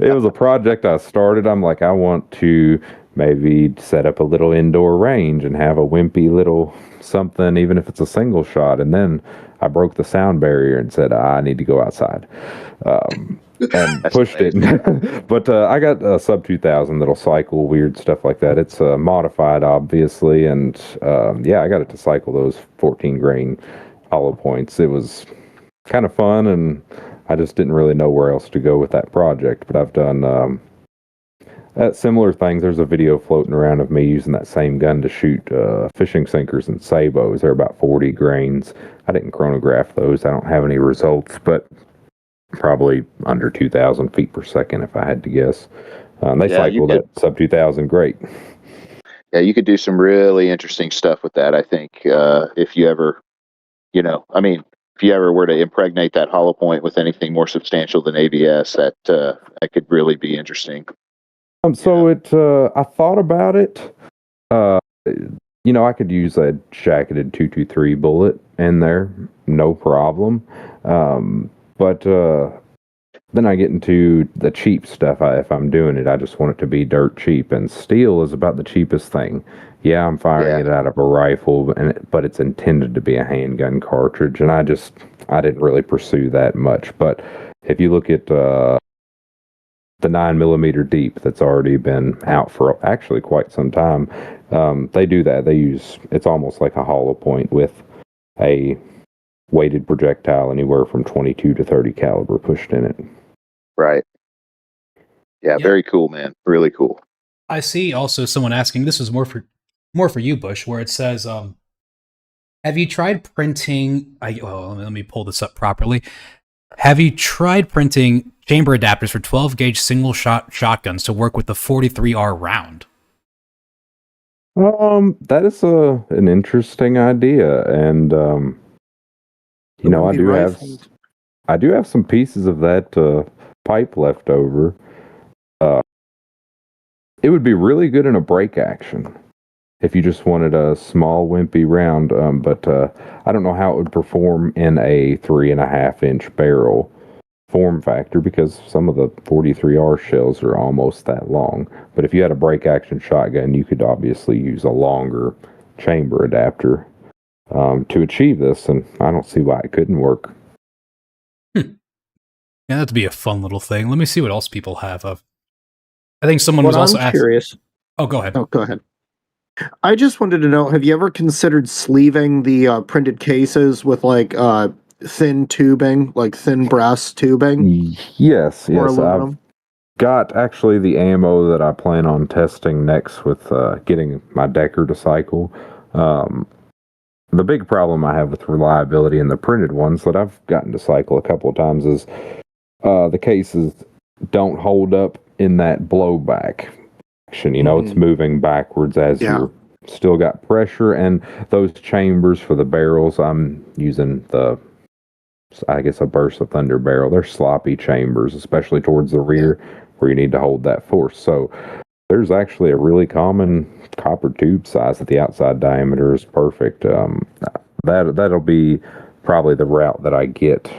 It was a project I started. I'm like, I want to maybe set up a little indoor range and have a wimpy little something, even if it's a single shot. And then I broke the sound barrier and said, I need to go outside. And pushed it. But I got a sub 2000 that'll cycle weird stuff like that. It's modified, obviously. And yeah, I got it to cycle those 14 grain hollow points. It was kind of fun, and I just didn't really know where else to go with that project. But I've done similar things. There's a video floating around of me using that same gun to shoot fishing sinkers and sabos. They're about 40 grains. I didn't chronograph those. I don't have any results, but probably under 2,000 feet per second if I had to guess. They cycled at sub 2,000 great. Yeah, you could do some really interesting stuff with that, I think, if you ever, if you ever were to impregnate that hollow point with anything more substantial than ABS, that could really be interesting. So I thought about it. I could use a jacketed 223 bullet in there, no problem. But then I get into the cheap stuff. If I'm doing it, I just want it to be dirt cheap. And steel is about the cheapest thing. Yeah, I'm firing it out of a rifle, but it's intended to be a handgun cartridge. And I didn't really pursue that much. But if you look at the 9mm deep that's already been out for actually quite some time, they do that. It's almost like a hollow point with a weighted projectile anywhere from 22 to 30 caliber pushed in it. Right. Yeah, very cool, man. Really cool. I see also someone asking, this is more for you, Bush, where it says, have you tried printing, let me pull this up properly. Have you tried printing chamber adapters for 12 gauge single shot shotguns to work with the 43R round? That is an interesting idea, and I do have some pieces of that pipe left over. It would be really good in a break action if you just wanted a small wimpy round, but I don't know how it would perform in a 3.5-inch barrel form factor, because some of the 43R shells are almost that long. But if you had a break action shotgun, you could obviously use a longer chamber adapter to achieve this, and I don't see why it couldn't work. Yeah, that'd be a fun little thing. Let me see what else people have of. I think someone was also curious. Oh, go ahead. Oh, go ahead. I just wanted to know, have you ever considered sleeving the printed cases with thin tubing, like thin brass tubing? Yes. I've got actually the ammo that I plan on testing next with getting my Decker to cycle. The big problem I have with reliability in the printed ones that I've gotten to cycle a couple of times is the cases don't hold up in that blowback action. It's moving backwards as you're still got pressure, and those chambers for the barrels, I'm using a burst of thunder barrel. They're sloppy chambers, especially towards the rear where you need to hold that force. So there's actually a really common copper tube size that the outside diameter is perfect. That'll be probably the route that I get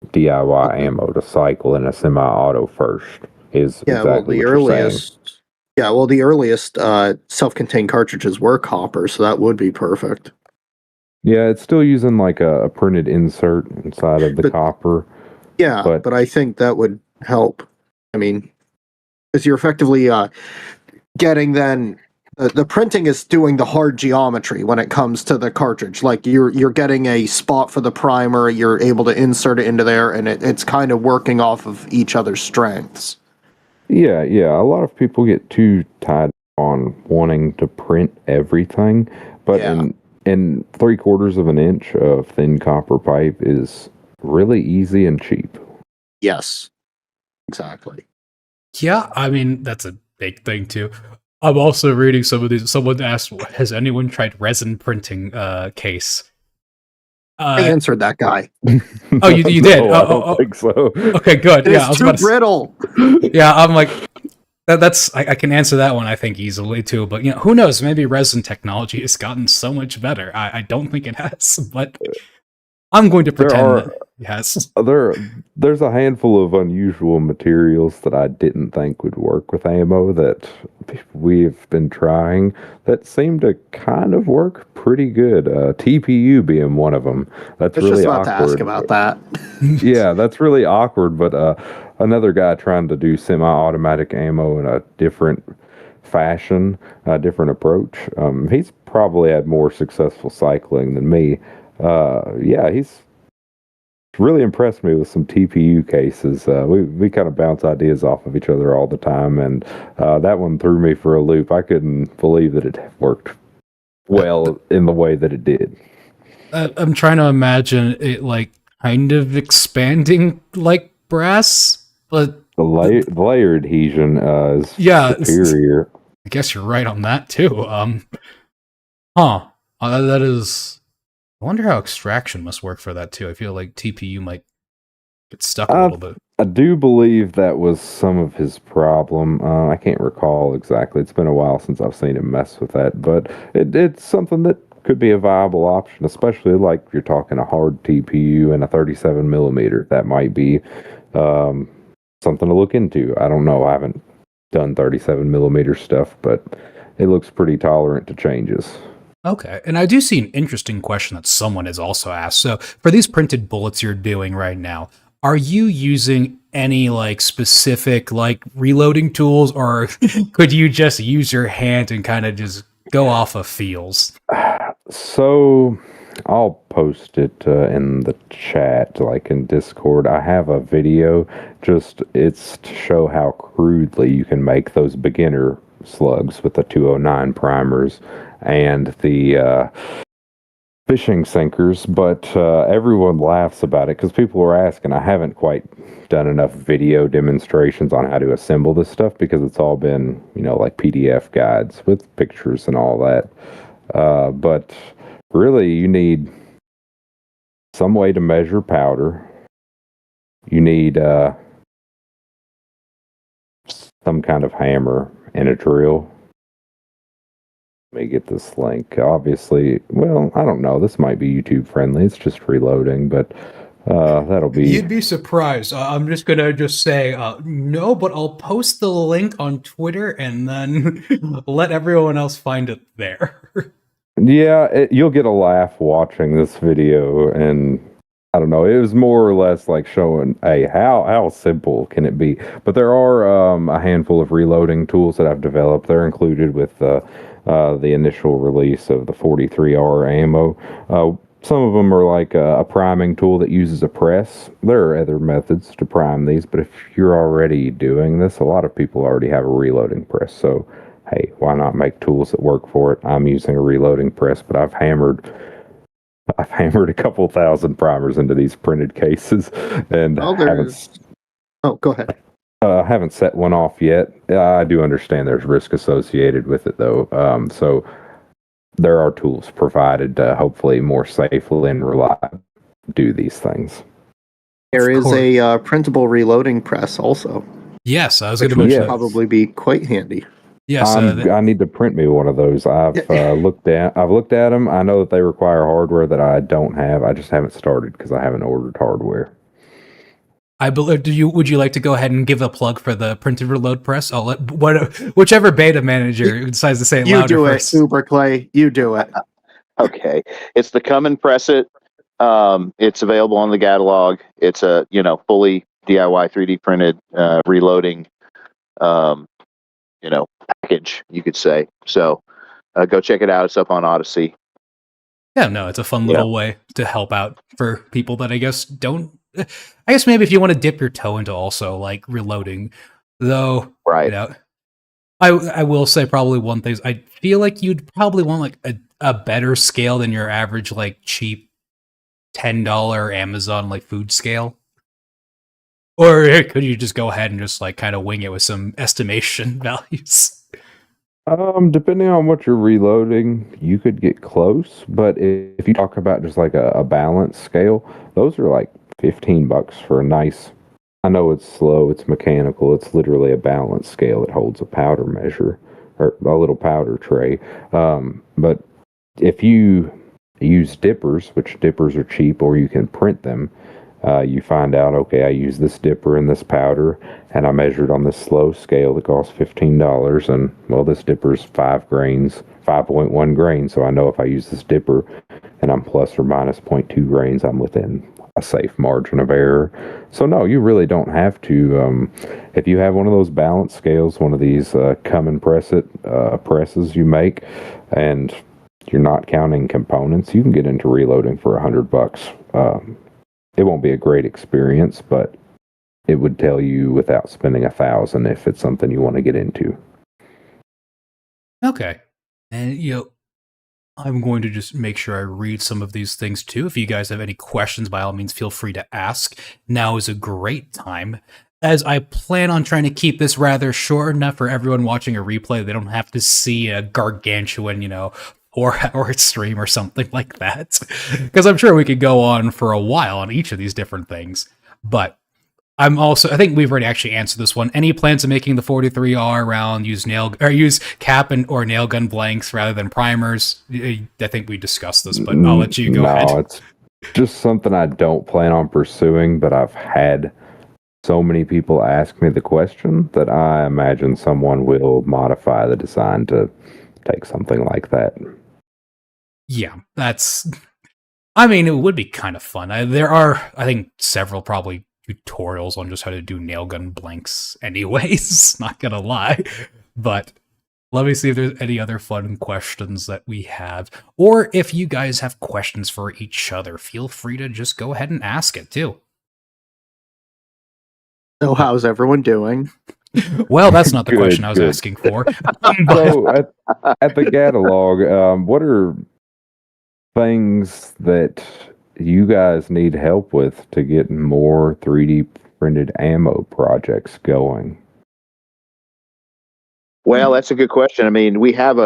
DIY ammo to cycle in a semi-auto first. The earliest self-contained cartridges were copper, so that would be perfect. Yeah, it's still using like a printed insert inside of the copper. Yeah, but I think that would help. I mean, because you're effectively getting then the printing is doing the hard geometry when it comes to the cartridge. Like you're getting a spot for the primer, you're able to insert it into there, and it's kind of working off of each other's strengths. Yeah. A lot of people get too tied on wanting to print everything, but in 3/4 of an inch of thin copper pipe is really easy and cheap. Yes, exactly. Yeah, I mean, that's a big thing too. I'm also reading some of these. Someone asked, has anyone tried resin printing case? I answered that guy. Oh, you did? No, I don't think so. Okay, good. It's too brittle. Yeah, I'm like, I can answer that one, I think, easily too. But who knows? Maybe resin technology has gotten so much better. I don't think it has, but I'm going to pretend that it has. There's a handful of unusual materials that I didn't think would work with ammo that we've been trying that seem to kind of work pretty good. TPU being one of them. That's I was really just about awkward. to ask about that. Yeah, that's really awkward. But another guy trying to do semi-automatic ammo in a different fashion, a different approach. He's probably had more successful cycling than me. Yeah, he's really impressed me with some TPU cases. We kind of bounce ideas off of each other all the time, and that one threw me for a loop. I couldn't believe that it worked well in the way that it did. I'm trying to imagine it like kind of expanding like brass, but The layer adhesion is superior. I guess you're right on that too. That is. I wonder how extraction must work for that too. I feel like TPU might get stuck a little bit. I do believe that was some of his problem. I can't recall exactly. It's been a while since I've seen him mess with that, but it's something that could be a viable option, especially like if you're talking a hard TPU and a 37 millimeter. That might be something to look into. I don't know. I haven't done 37 millimeter stuff, but it looks pretty tolerant to changes. Okay, and I do see an interesting question that someone has also asked. So, for these printed bullets you're doing right now, are you using any like specific like reloading tools, or could you just use your hand and kind of just go off of feels? So, I'll post it in the chat, like in Discord. I have a video. It's to show how crudely you can make those beginner slugs with the 209 primers and the fishing sinkers, but everyone laughs about it because people are asking. I haven't quite done enough video demonstrations on how to assemble this stuff because it's all been, like PDF guides with pictures and all that. But really, you need some way to measure powder. You need some kind of hammer and a drill. Let me get this link. Obviously, well, I don't know. This might be YouTube friendly. It's just reloading, but that'll be... You'd be surprised. I'm just going to say no, but I'll post the link on Twitter and then let everyone else find it there. Yeah, you'll get a laugh watching this video, and I don't know. It was more or less like showing, hey, how simple can it be? But there are a handful of reloading tools that I've developed. They're included with the initial release of the 43R ammo. Some of them are like a priming tool that uses a press. There are other methods to prime these, but if you're already doing this, a lot of people already have a reloading press. So, hey, why not make tools that work for it? I'm using a reloading press, but I've hammered a couple thousand primers into these printed cases, and go ahead. Haven't set one off yet. I do understand there's risk associated with it, though. So there are tools provided to hopefully more safely and reliably do these things. There is a printable reloading press also. Yes, I was going to mention that. Probably be quite handy. Yes, I need to print me one of those. I've looked at them. I know that they require hardware that I don't have. I just haven't started because I haven't ordered hardware. I believe. Would you like to go ahead and give a plug for the printed reload press? I'll let whichever beta manager decides to say it louder first. You do it, Uberclay. You do it. Okay, it's the Come and Press It. It's available on the Gatalog. It's a fully DIY 3D printed reloading package, you could say. So go check it out. It's up on Odyssey. Yeah, no, it's a fun little way to help out for people that I guess maybe if you want to dip your toe into also like reloading, though. Right. I will say probably one thing is I feel like you'd probably want like a better scale than your average like cheap $10 Amazon like food scale. Or could you just go ahead and just like kind of wing it with some estimation values? Depending on what you're reloading, you could get close. But if you talk about just like a balance scale, those are like $15 for a nice I know it's slow, it's mechanical, it's literally a balance scale. It holds a powder measure or a little powder tray. But if you use dippers, which dippers are cheap, or you can print them, you find out, okay, I use this dipper and this powder, and I measured on this slow scale that costs $15, and well, this dipper's 5 grains, 5.1 grains, so I know if I use this dipper and I'm plus or minus 0.2 grains, I'm within a safe margin of error. So no, you really don't have to. If you have one of those balance scales, one of these come and press it presses you make, and you're not counting components, you can get into reloading for $100. It won't be a great experience, but it would tell you without spending $1,000 if it's something you want to get into. Okay. And, I'm going to just make sure I read some of these things too. If you guys have any questions, by all means, feel free to ask. Now is a great time, as I plan on trying to keep this rather short enough for everyone watching a replay. They don't have to see a gargantuan, 4-hour stream or something like that. Because I'm sure we could go on for a while on each of these different things. But I think we've already actually answered this one. Any plans of making the 43R round use cap or nail gun blanks rather than primers? I think we discussed this, but I'll let you go ahead. No, it's just something I don't plan on pursuing, but I've had so many people ask me the question that I imagine someone will modify the design to take something like that. Yeah, it would be kind of fun. There are, I think, several probably tutorials on just how to do nail gun blanks anyways, not gonna lie. But let me see if there's any other fun questions that we have. Or if you guys have questions for each other, feel free to just go ahead and ask it too. So how's everyone doing? Well, that's not the question I was asking for. So at the Gatalog, what are things that you guys need help with to get more 3D printed ammo projects going? Well, that's a good question. I mean, we have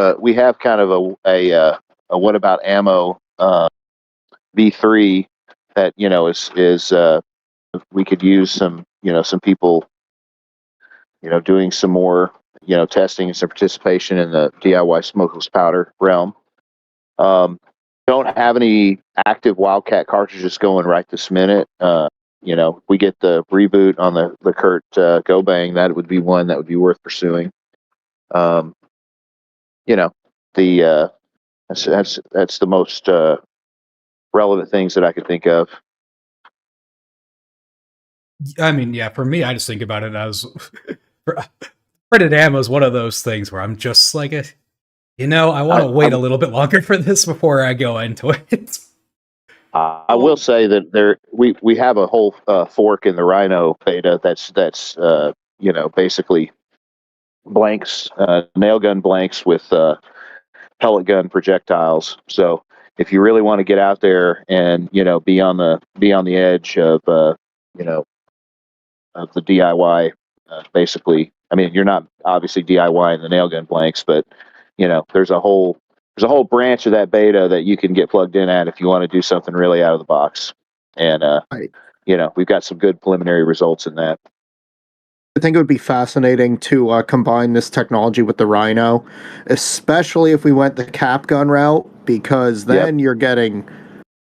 kind of a what about ammo V3 that is we could use some people doing some more testing and some participation in the DIY smokeless powder realm. Don't have any active Wildcat cartridges going right this minute. We get the reboot on the Kurt Go Bang, that would be one that would be worth pursuing. That's the most relevant things that I could think of. I mean, yeah, for me, I just think about it as printed ammo is one of those things where I'm just like, I want to wait a little bit longer for this before I go into it. I will say that we have a whole fork in the Rhino beta that's basically blanks, nail gun blanks with pellet gun projectiles. So if you really want to get out there and be on the edge of of the DIY, basically. I mean, you're not obviously DIYing the nail gun blanks, but there's a whole branch of that beta that you can get plugged in at if you want to do something really out of the box. And Right. We've got some good preliminary results in that. I think it would be fascinating to combine this technology with the Rhino, especially if we went the cap gun route, because then you're getting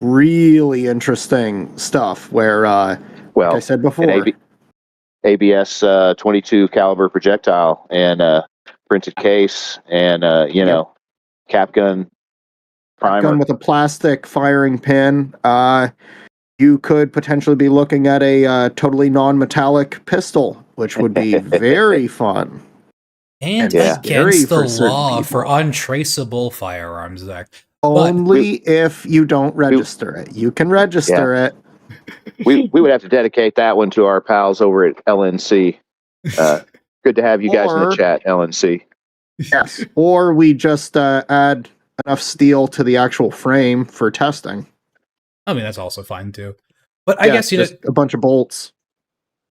really interesting stuff where, like I said before, ABS 22 caliber projectile and printed case and cap gun primer. Gun with a plastic firing pin. You could potentially be looking at a totally non-metallic pistol, which would be very fun. And against the law for untraceable firearms, Zach. Only if you don't register it. You can register it. We would have to dedicate that one to our pals over at LNC. Good to have you guys in the chat, LNC. Yes. Or we just add enough steel to the actual frame for testing. I mean, that's also fine too. But I guess just a bunch of bolts.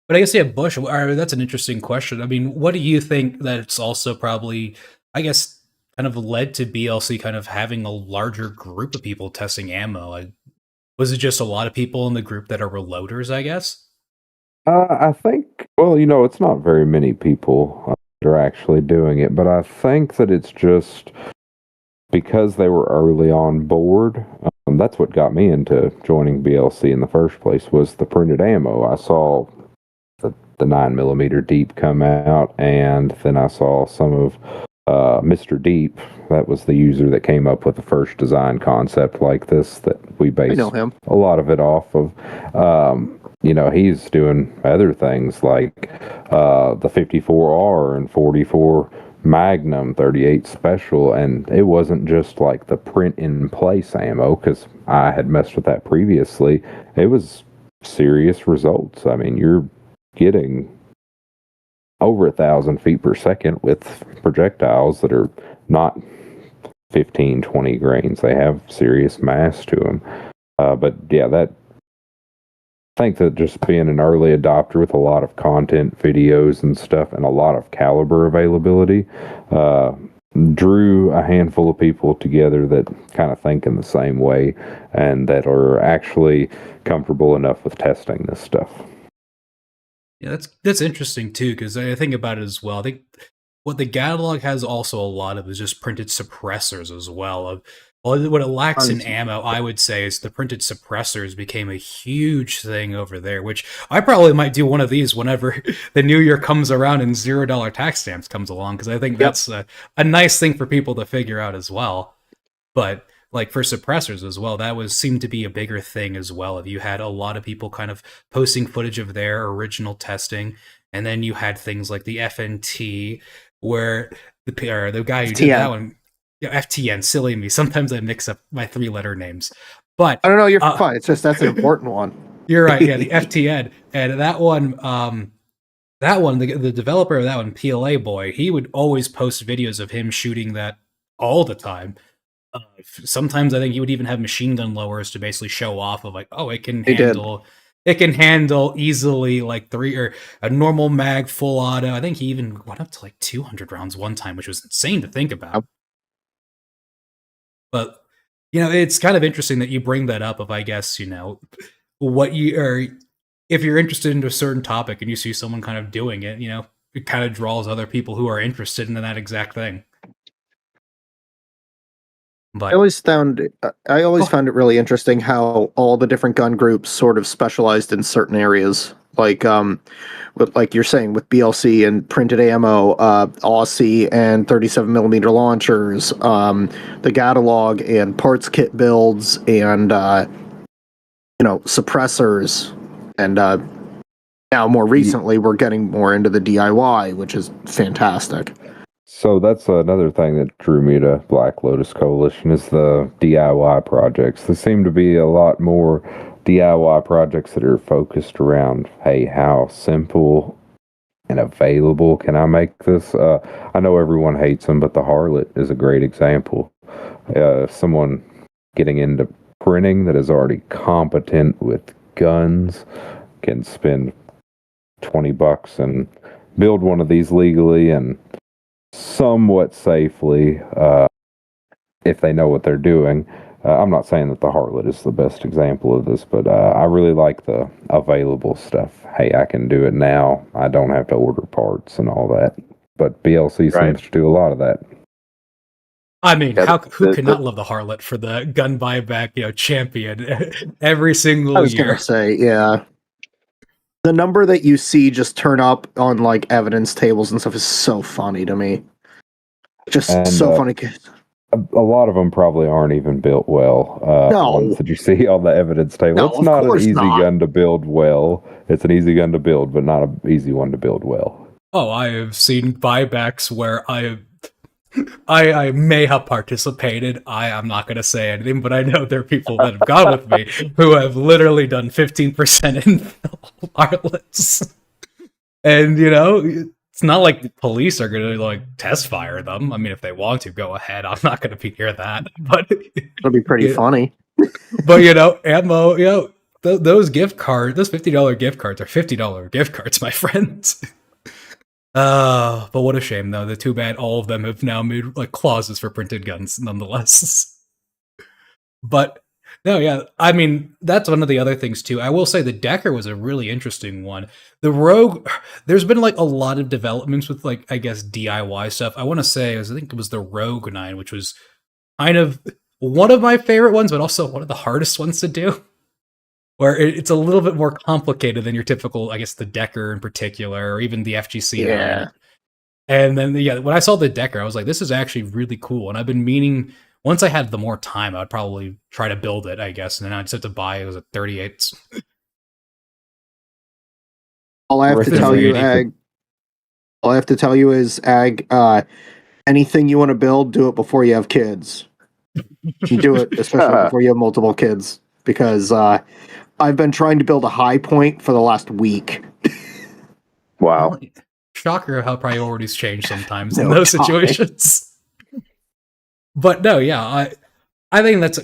But I guess Bush. That's an interesting question. I mean, what do you think that it's also probably, I guess, kind of led to BLC kind of having a larger group of people testing ammo? Was it just a lot of people in the group that are reloaders, I guess? I think, well, it's not very many people that are actually doing it, but I think that it's just because they were early on board. That's what got me into joining BLC in the first place, was the printed ammo. I saw the 9mm Deep come out, and then I saw some of Mr. Deep. That was the user that came up with the first design concept like this that we based him. a lot of it off of. He's doing other things like the 54R and 44 Magnum 38 Special, and it wasn't just like the print in place ammo, because I had messed with that previously. It was serious results. I mean, you're getting over 1,000 feet per second with projectiles that are not 15, 20 grains. They have serious mass to them. But yeah, I think that just being an early adopter with a lot of content, videos and stuff, and a lot of caliber availability, drew a handful of people together that kind of think in the same way and that are actually comfortable enough with testing this stuff. Yeah, that's interesting too, because I think about it as well. I think what the Gatalog has also a lot of is just printed suppressors as well. What it lacks in ammo, I would say, is the printed suppressors became a huge thing over there, which I probably might do one of these whenever the new year comes around and $0 tax stamps comes along, because I think that's a nice thing for people to figure out as well. But like for suppressors as well, that seemed to be a bigger thing as well. You had a lot of people kind of posting footage of their original testing, and then you had things like the FNT, where the guy who did that one, FTN, silly me. Sometimes I mix up my 3-letter names, but I don't know. You're fine. It's just that's an important one. You're right. Yeah, the FTN, and that one, the developer of that one, PLA Boy, he would always post videos of him shooting that all the time. Sometimes I think he would even have machine gun lowers to basically show off of like, oh, it can handle easily like 3 or a normal mag full auto. I think he even went up to like 200 rounds one time, which was insane to think about. But it's kind of interesting that you bring that up of, I guess, what you are, if you're interested in a certain topic and you see someone kind of doing it, it kind of draws other people who are interested in that exact thing. But I always found it really interesting how all the different gun groups sort of specialized in certain areas. Like like you're saying with BLC and printed ammo, Aussie and 37mm launchers, the Gatalog and parts kit builds, and suppressors, and now more recently we're getting more into the DIY, which is fantastic. So that's another thing that drew me to Black Lotus Coalition, is the DIY projects. There seem to be a lot more DIY projects that are focused around, hey, how simple and available can I make this? I know everyone hates them, but the Harlot is a great example. Someone getting into printing that is already competent with guns can spend $20 and build one of these legally and somewhat safely, if they know what they're doing. I'm not saying that the Harlot is the best example of this, but I really like the available stuff. Hey, I can do it now. I don't have to order parts and all that. But BLC seems to do a lot of that. I mean, who could not love the Harlot for the gun buyback, champion every single year? I was gonna say, yeah. The number that you see just turn up on like evidence tables and stuff is so funny to me. Just so funny. A lot of them probably aren't even built well. No. Ones that you see on the evidence table. No, it's not an easy not. gun to build well. It's an easy gun to build, but not an easy one to build well. Oh, I have seen buybacks where I may have participated. I'm not going to say anything, but I know there are people that have gone with me who have literally done 15% in Harlots. And, it's not like the police are going to like test fire them. I mean, if they want to, go ahead. I'm not going to be near that. But it'll be pretty funny. But, ammo, those gift cards, those $50 gift cards are $50 gift cards, my friends. But what a shame, though. Too bad all of them have now made like clauses for printed guns, nonetheless. But No, yeah. I mean, that's one of the other things too. I will say the Decker was a really interesting one. The Rogue, there's been like a lot of developments with like, I guess, DIY stuff. I want to say, I think it was the Rogue 9, which was kind of one of my favorite ones, but also one of the hardest ones to do. Where it's a little bit more complicated than your typical, I guess, the Decker in particular, or even the FGC 9. Yeah. And then, yeah, when I saw the Decker, I was like, this is actually really cool. And I've been meaning, once I had the more time, I would probably try to build it, I guess. And then I just have to buy, it was a 38. All I have to tell you, Ag. All I have to tell you is, Ag. Anything you want to build, do it before you have kids. Do it, especially before you have multiple kids, because I've been trying to build a high point for the last week. Wow. Well, shocker how priorities change sometimes in those situations. But no, yeah, I think that's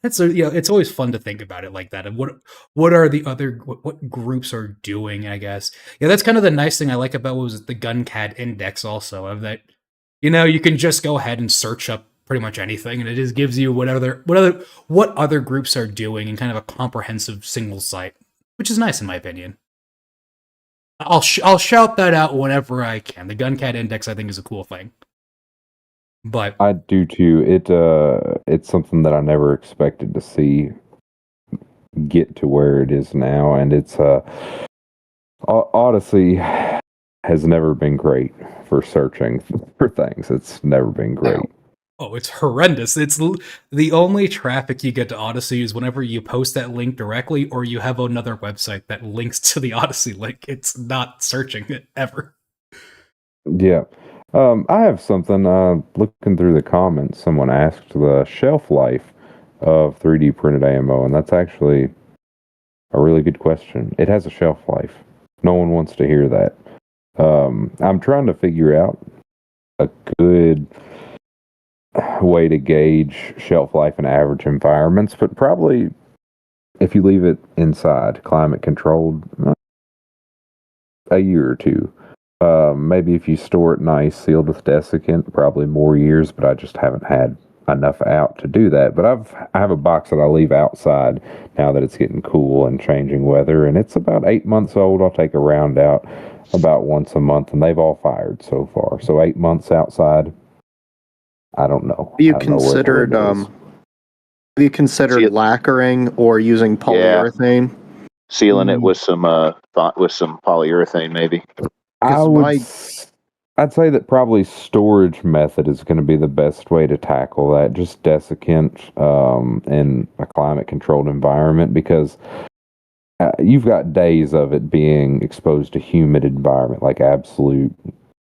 it's always fun to think about it like that. And what are the other what groups are doing? I guess that's kind of the nice thing I like about what was the GunCat Index also, of that you can just go ahead and search up pretty much anything, and it just gives you what other groups are doing in kind of a comprehensive single site, which is nice in my opinion. I'll shout that out whenever I can. The GunCat Index, I think, is a cool thing. But I do too. It's something that I never expected to see get to where it is now, and it's Odyssey has never been great for searching for things. It's never been great. Oh, it's horrendous. It's the only traffic you get to Odyssey is whenever you post that link directly, or you have another website that links to the Odyssey link. It's not searching it ever. Yeah. I have something, looking through the comments, someone asked the shelf life of 3D printed ammo, and that's actually a really good question. It has a shelf life. No one wants to hear that. I'm trying to figure out a good way to gauge shelf life in average environments, but probably if you leave it inside, climate controlled, a year or two. Maybe if you store it nice, sealed with desiccant, probably more years, but I just haven't had enough out to do that. But I have a box that I leave outside now that it's getting cool and changing weather, and it's about 8 months old. I'll take a round out about once a month, and they've all fired so far. So 8 months outside, I don't know. Have you considered lacquering or using polyurethane? Sealing it with some polyurethane, maybe. I'd say that probably storage method is going to be the best way to tackle that. Just desiccant in a climate-controlled environment, because you've got days of it being exposed to humid environment, like absolute.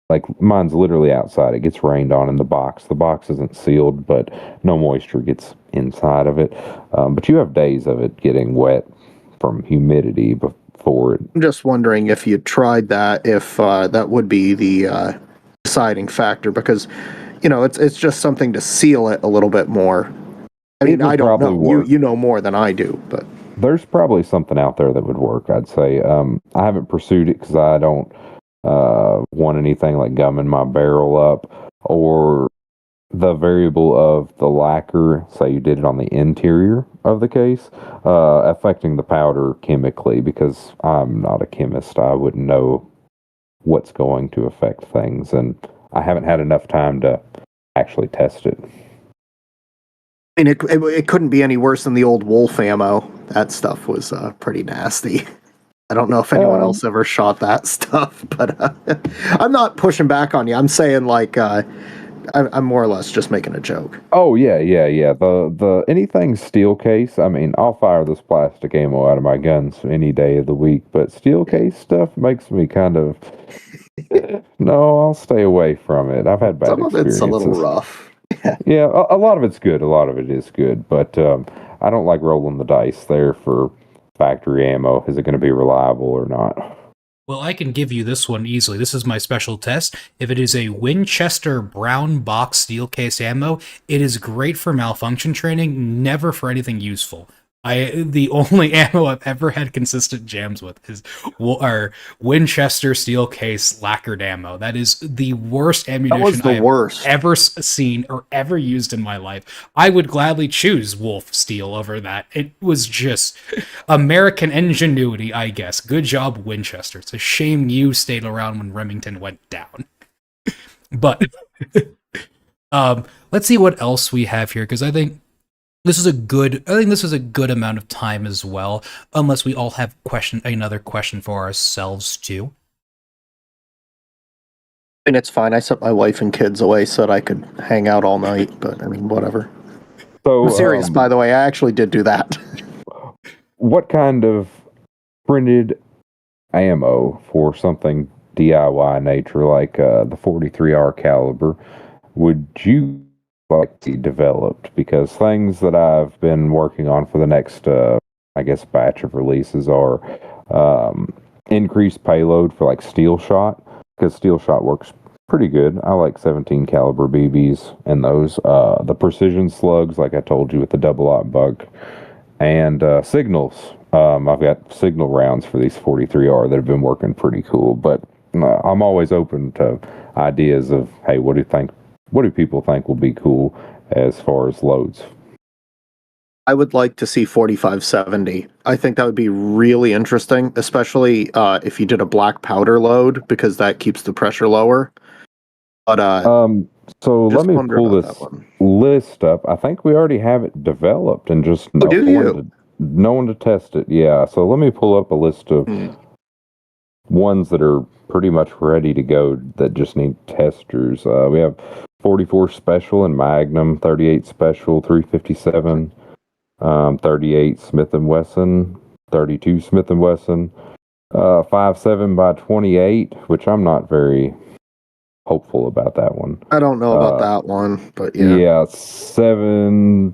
Like mine's literally outside. It gets rained on in the box. The box isn't sealed, but no moisture gets inside of it. But you have days of it getting wet from humidity before it. I'm just wondering if you tried that, if that would be the deciding factor, because it's just something to seal it a little bit more. I mean, I don't know. You know more than I do, but there's probably something out there that would work. I'd say I haven't pursued it because I don't want anything like gumming my barrel up, or the variable of the lacquer, say you did it on the interior of the case, affecting the powder chemically, because I'm not a chemist. I wouldn't know what's going to affect things, and I haven't had enough time to actually test it. I mean, it couldn't be any worse than the old Wolf ammo. That stuff was pretty nasty. I don't know if anyone else ever shot that stuff, but I'm not pushing back on you. I'm saying, like, I'm more or less just making a joke. Oh yeah. The anything steel case. I mean, I'll fire this plastic ammo out of my guns any day of the week, but steel case stuff makes me kind of. No, I'll stay away from it. I've had bad experiences. Some of it's a little rough. Yeah, a lot of it's good. A lot of it is good, but I don't like rolling the dice there for factory ammo. Is it going to be reliable or not? Well, I can give you this one easily. This is my special test. If it is a Winchester brown box steel case ammo, it is great for malfunction training, never for anything useful. The only ammo I've ever had consistent jams with is our Winchester steel case lacquered ammo. That is the worst ammunition I have ever seen or ever used in my life. I would gladly choose Wolf steel over that. It was just American ingenuity, I guess. Good job, Winchester. It's a shame you stayed around when Remington went down. But let's see what else we have here, because I think this is a good amount of time as well, unless we all have another question for ourselves too. I mean, it's fine. I sent my wife and kids away so that I could hang out all night, but I mean, whatever. So, I'm serious, by the way. I actually did do that. What kind of printed ammo for something DIY nature like the 43R caliber would you like to see developed? Because things that I've been working on for the next, I guess, batch of releases are increased payload for like steel shot, because steel shot works pretty good. I like 17 caliber BBs and those. The precision slugs, like I told you, with the double-aught buck, and signals. I've got signal rounds for these 43R that have been working pretty cool, but I'm always open to ideas of, hey, what do people think will be cool as far as loads? I would like to see 4570. I think that would be really interesting, especially if you did a black powder load, because that keeps the pressure lower. But so let me pull this list up. I think we already have it developed and just no one to test it. Yeah. So let me pull up a list of ones that are pretty much ready to go that just need testers. We have 44 Special and Magnum, 38 Special, 357, 38 Smith & Wesson, 32 Smith & Wesson, 5.7 by 28, which I'm not very hopeful about that one. I don't know about that one, but yeah. Yeah, 7.35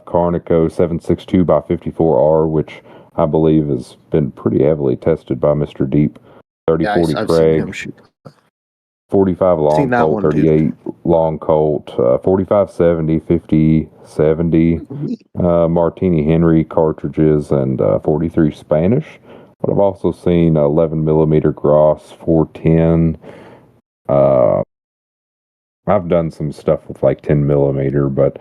Carnico, 7.62 by 54R, which I believe has been pretty heavily tested by Mr. Deep. 30-40 Craig, 45 long Colt, 38 long Colt, 45-70, 50-70, Martini Henry cartridges, and 43 Spanish. But I've also seen 11 millimeter Gross, 410. I've done some stuff with like 10 millimeter, but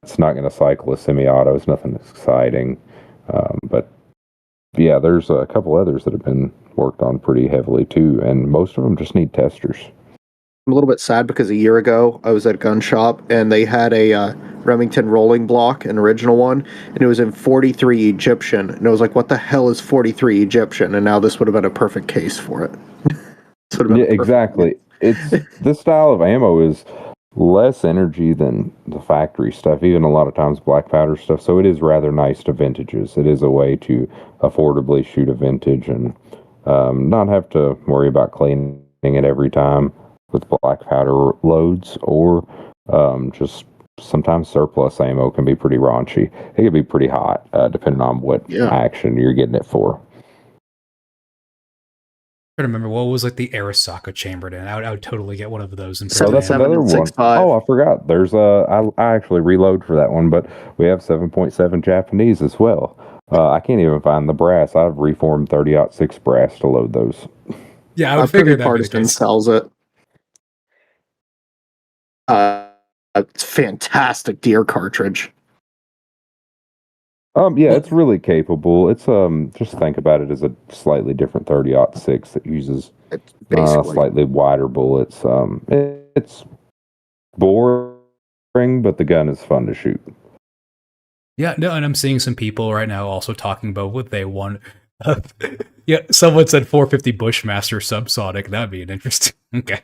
it's not going to cycle a semi-auto. It's nothing exciting. But yeah, there's a couple others that have been worked on pretty heavily too, and most of them just need testers. I'm a little bit sad because a year ago I was at a gun shop and they had a Remington rolling block, an original one, and it was in 43 Egyptian, and I was like, what the hell is 43 Egyptian? And now this would have been a perfect case for it. Yeah, exactly. It's this style of ammo is less energy than the factory stuff, even a lot of times black powder stuff, so it is rather nice to vintages. It is a way to affordably shoot a vintage and not have to worry about cleaning it every time with black powder loads, or just sometimes surplus ammo can be pretty raunchy. It can be pretty hot, depending on what action you're getting it for. I remember what was like the Arasaka chambered in. I would totally get one of those. So that's another one. Oh, I forgot. There's I actually reload for that one, but we have 7.7 Japanese as well. I can't even find the brass. I've reformed 30-06 brass to load those. Yeah, I would figure that Partisan sells it. It's fantastic deer cartridge. Yeah, it's really capable. It's just think about it as a slightly different 30-06 that uses slightly wider bullets. It's boring, but the gun is fun to shoot. Yeah, no, and I'm seeing some people right now also talking about what they want. Yeah, someone said 450 Bushmaster subsonic. That'd be an interesting. Okay.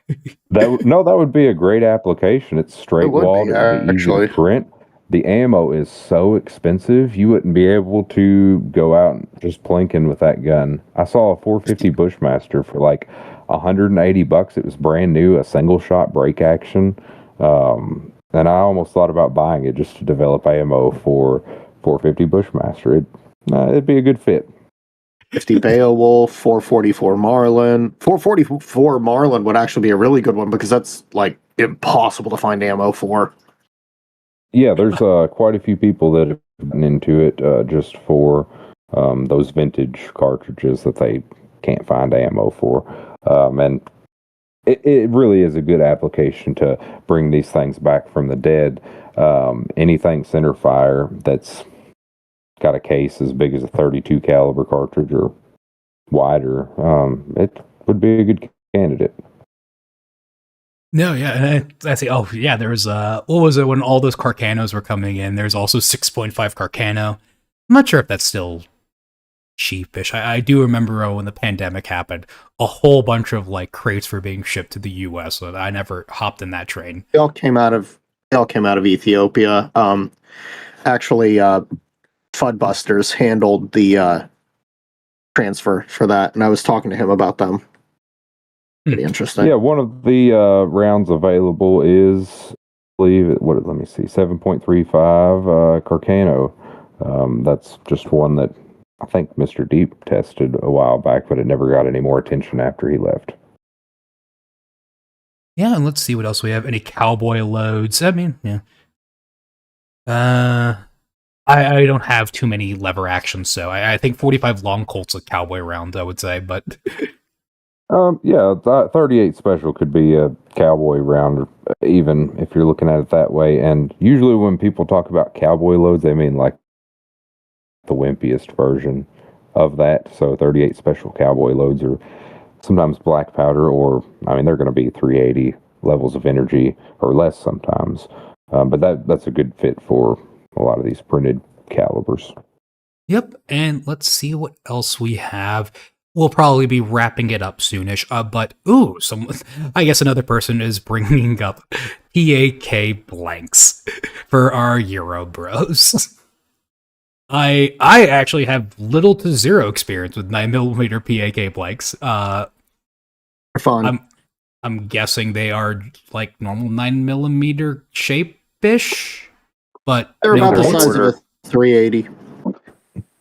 that would be a great application. It's straight walled, easy to print. The ammo is so expensive, you wouldn't be able to go out and just plinking with that gun. I saw a 450 Bushmaster for like $180. It was brand new, a single shot break action. And I almost thought about buying it just to develop ammo for 450 Bushmaster. It'd be a good fit. 50 Beowulf, 444 Marlin. 444 Marlin would actually be a really good one because that's like impossible to find ammo for. Yeah, there's quite a few people that have into it just for those vintage cartridges that they can't find ammo for. And it really is a good application to bring these things back from the dead. Anything center fire that's got a case as big as a 32 caliber cartridge or wider, it would be a good candidate. No, yeah, and I see. Oh, yeah, there was what was it when all those Carcanos were coming in? There's also 6.5 Carcano. I'm not sure if that's still cheapish. I do remember when the pandemic happened, a whole bunch of like crates were being shipped to the U.S. So I never hopped in that train. They all came out of Ethiopia. Actually, Fudbusters handled the transfer for that, and I was talking to him about them. Pretty interesting. Yeah, one of the rounds available is, I believe, let me see, 7.35 Carcano. That's just one that I think Mr. Deep tested a while back, but it never got any more attention after he left. Yeah, and let's see what else we have. Any cowboy loads? I mean, yeah. I don't have too many lever actions, so I think 45 long Colt's a cowboy round, I would say, but... Yeah, 38 special could be a cowboy round, even if you're looking at it that way. And usually when people talk about cowboy loads, they mean like the wimpiest version of that. So 38 special cowboy loads are sometimes black powder, or, I mean, they're going to be 380 levels of energy or less sometimes. But that's a good fit for a lot of these printed calibers. Yep, and let's see what else we have. We'll probably be wrapping it up soonish, but ooh, I guess another person is bringing up PAK blanks for our Euro bros. I actually have little to zero experience with 9mm PAK blanks. Fun. I'm guessing they are like normal 9mm shape-ish, but they're about the size of a 380.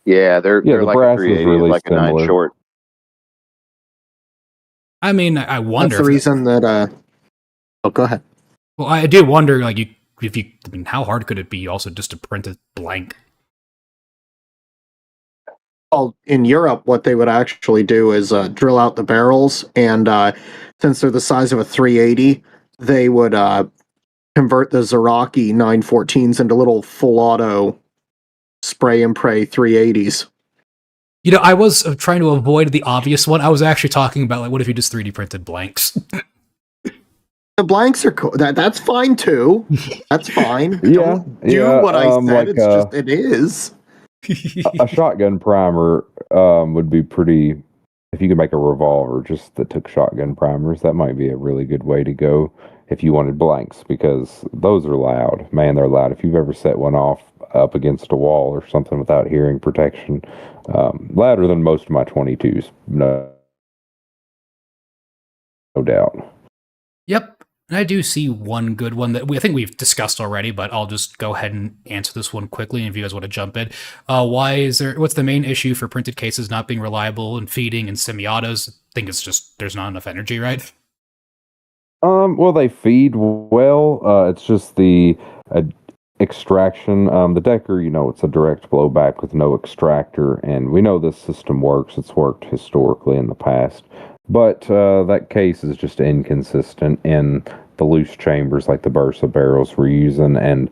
Yeah, they're the like brass a 380, really like similar. a 9 short. I mean, I wonder. That's the reason that. Oh, go ahead. Well, I do wonder, like, I mean, how hard could it be also just to print a blank? Well, in Europe, what they would actually do is drill out the barrels, and since they're the size of a 380, they would convert the Zeraki 914s into little full auto spray and pray 380s. You know, I was trying to avoid the obvious one. I was actually talking about, like, what if you just 3D printed blanks? The blanks are cool. That's fine too. That's fine. Yeah, Don't do what I said. like, it's just it is. A shotgun primer would be pretty. If you could make a revolver just that took shotgun primers, that might be a really good way to go if you wanted blanks, because those are loud. Man, they're loud. If you've ever set one off up against a wall or something without hearing protection, louder than most of my 22s, no doubt. Yep. And I do see one good one that I think we've discussed already, but I'll just go ahead and answer this one quickly if you guys want to jump in. What's the main issue for printed cases not being reliable and feeding and semi-autos? I think it's just there's not enough energy, right? Well, they feed well. It's just the extraction. The Decker, it's a direct blowback with no extractor, and we know this system works. It's worked historically in the past. But that case is just inconsistent in the loose chambers like the Bursa barrels we're using, and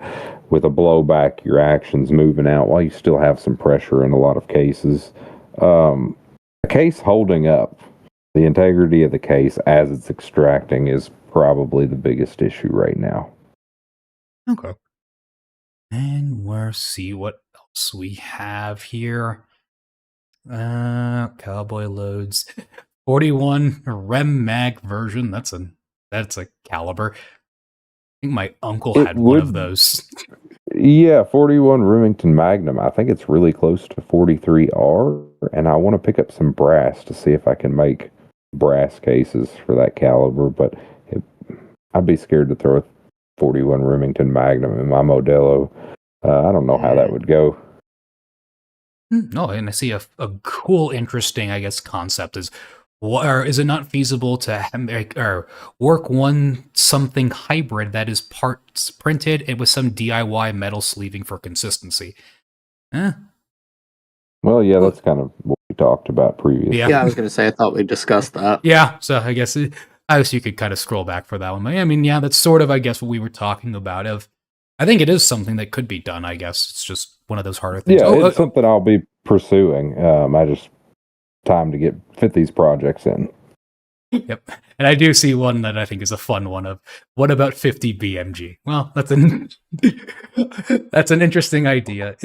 with a blowback, your action's moving out while you still have some pressure in a lot of cases. A case holding up, the integrity of the case as it's extracting is probably the biggest issue right now. Okay. And we'll see what else we have here. Cowboy loads. 41 Rem Mag version. That's a caliber. I think my uncle had one of those. Yeah, 41 Remington Magnum. I think it's really close to 43R, and I want to pick up some brass to see if I can make brass cases for that caliber, but I'd be scared to throw a 41 Remington Magnum in my Modelo. I don't know how that would go. No, and I see a cool, interesting, I guess, concept is, or is it not feasible to make or work something hybrid that is parts printed and with some DIY metal sleeving for consistency? Eh, Well, yeah, that's kind of what we talked about previously. Yeah, I was going to say, I thought we discussed that. yeah, so I guess you could kind of scroll back for that one. But I mean, yeah, that's sort of, I guess, what we were talking about. I think it is something that could be done, I guess. It's just one of those harder things. Yeah, it's something I'll be pursuing. I just time to fit these projects in. Yep. And I do see one that I think is a fun one of, what about 50 BMG? Well, that's an interesting idea.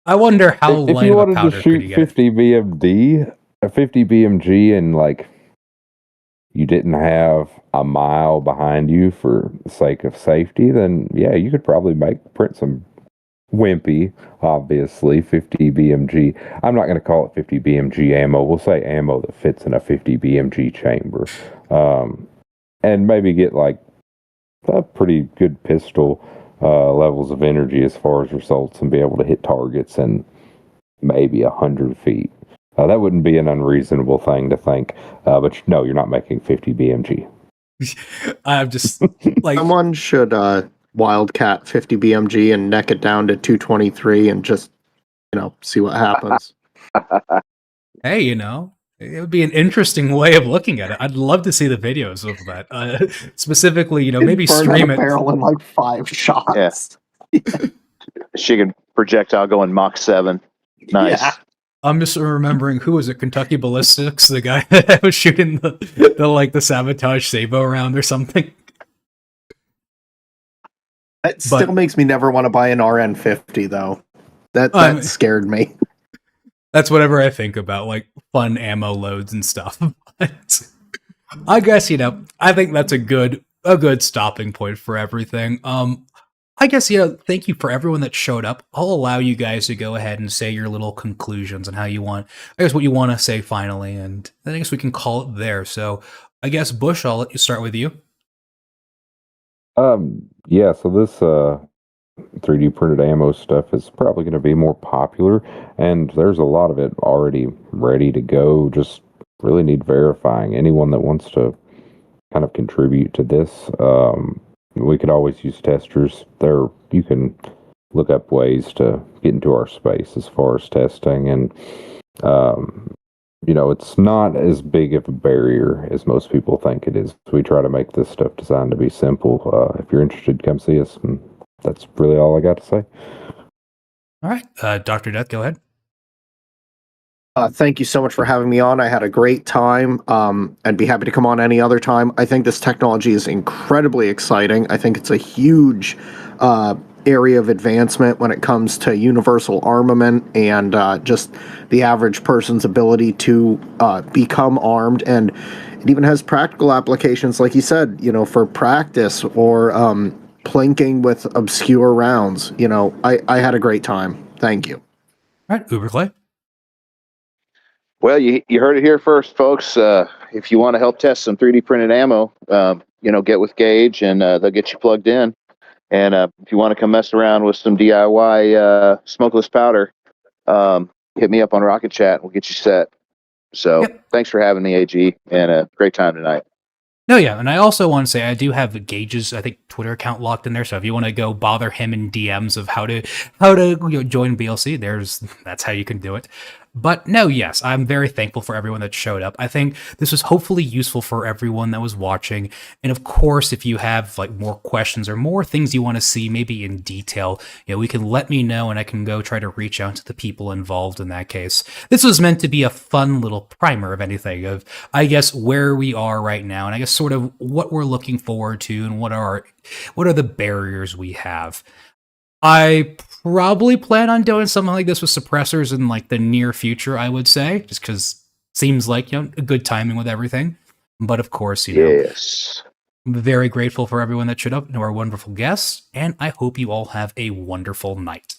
I wonder how If light you of a wanted powder to could you shoot get? 50 BMG and like you didn't have a mile behind you for the sake of safety, then yeah, you could probably print some wimpy, obviously, 50 BMG. I'm not going to call it 50 BMG ammo. We'll say ammo that fits in a 50 BMG chamber. And maybe get like a pretty good pistol levels of energy as far as results and be able to hit targets in maybe 100 feet. That wouldn't be an unreasonable thing to think. But no, you're not making 50 BMG. I'm just like... Someone should Wildcat 50 BMG and neck it down to 223 and just, see what happens. Hey, it would be an interesting way of looking at it. I'd love to see the videos of that. Specifically, maybe Burn stream out a it. barrel in like 5 shots. Yeah. She can projectile going Mach 7. Nice. Yeah. I'm just remembering, who was it? Kentucky Ballistics, the guy that was shooting the sabotage Sabo round or something. It still makes me never want to buy an RN50 though. That scared me. That's whatever I think about, like fun ammo loads and stuff. But I guess I think that's a good stopping point for everything. I guess thank you for everyone that showed up. I'll allow you guys to go ahead and say your little conclusions and how you want. I guess what you want to say finally, and then I guess we can call it there. So I guess Bush, I'll let you start with you. Yeah. So this 3D printed ammo stuff is probably going to be more popular, and there's a lot of it already ready to go. Just really need verifying. Anyone that wants to kind of contribute to this, we could always use testers. You can look up ways to get into our space as far as testing, and it's not as big of a barrier as most people think it is. We try to make this stuff designed to be simple. If you're interested, come see us. And that's really all I got to say. All right. Dr. Death, go ahead. Thank you so much for having me on. I had a great time. I'd be happy to come on any other time. I think this technology is incredibly exciting. I think it's a huge area of advancement when it comes to universal armament and just the average person's ability to become armed. And it even has practical applications, like you said, for practice or plinking with obscure rounds. I had a great time. Thank you. All right, Uberclay. Well, you heard it here first, folks. If you want to help test some 3D printed ammo, get with Gage and they'll get you plugged in. And if you want to come mess around with some DIY smokeless powder, hit me up on Rocket Chat. We'll get you set. So Thanks for having me, AG, and a great time tonight. No, yeah, and I also want to say I do have Gage's, I think, Twitter account locked in there. So if you want to go bother him in DMs of how to join BLC, that's how you can do it. But no, yes, I'm very thankful for everyone that showed up. I think this was hopefully useful for everyone that was watching. And of course, if you have like more questions or more things you want to see, maybe in detail, we can let me know and I can go try to reach out to the people involved in that case. This was meant to be a fun little primer of anything of, I guess, where we are right now. And I guess sort of what we're looking forward to and what are the barriers we have. I probably plan on doing something like this with suppressors in like the near future, I would say, just because seems like, a good timing with everything. But of course, yes. I'm very grateful for everyone that showed up and our wonderful guests, and I hope you all have a wonderful night.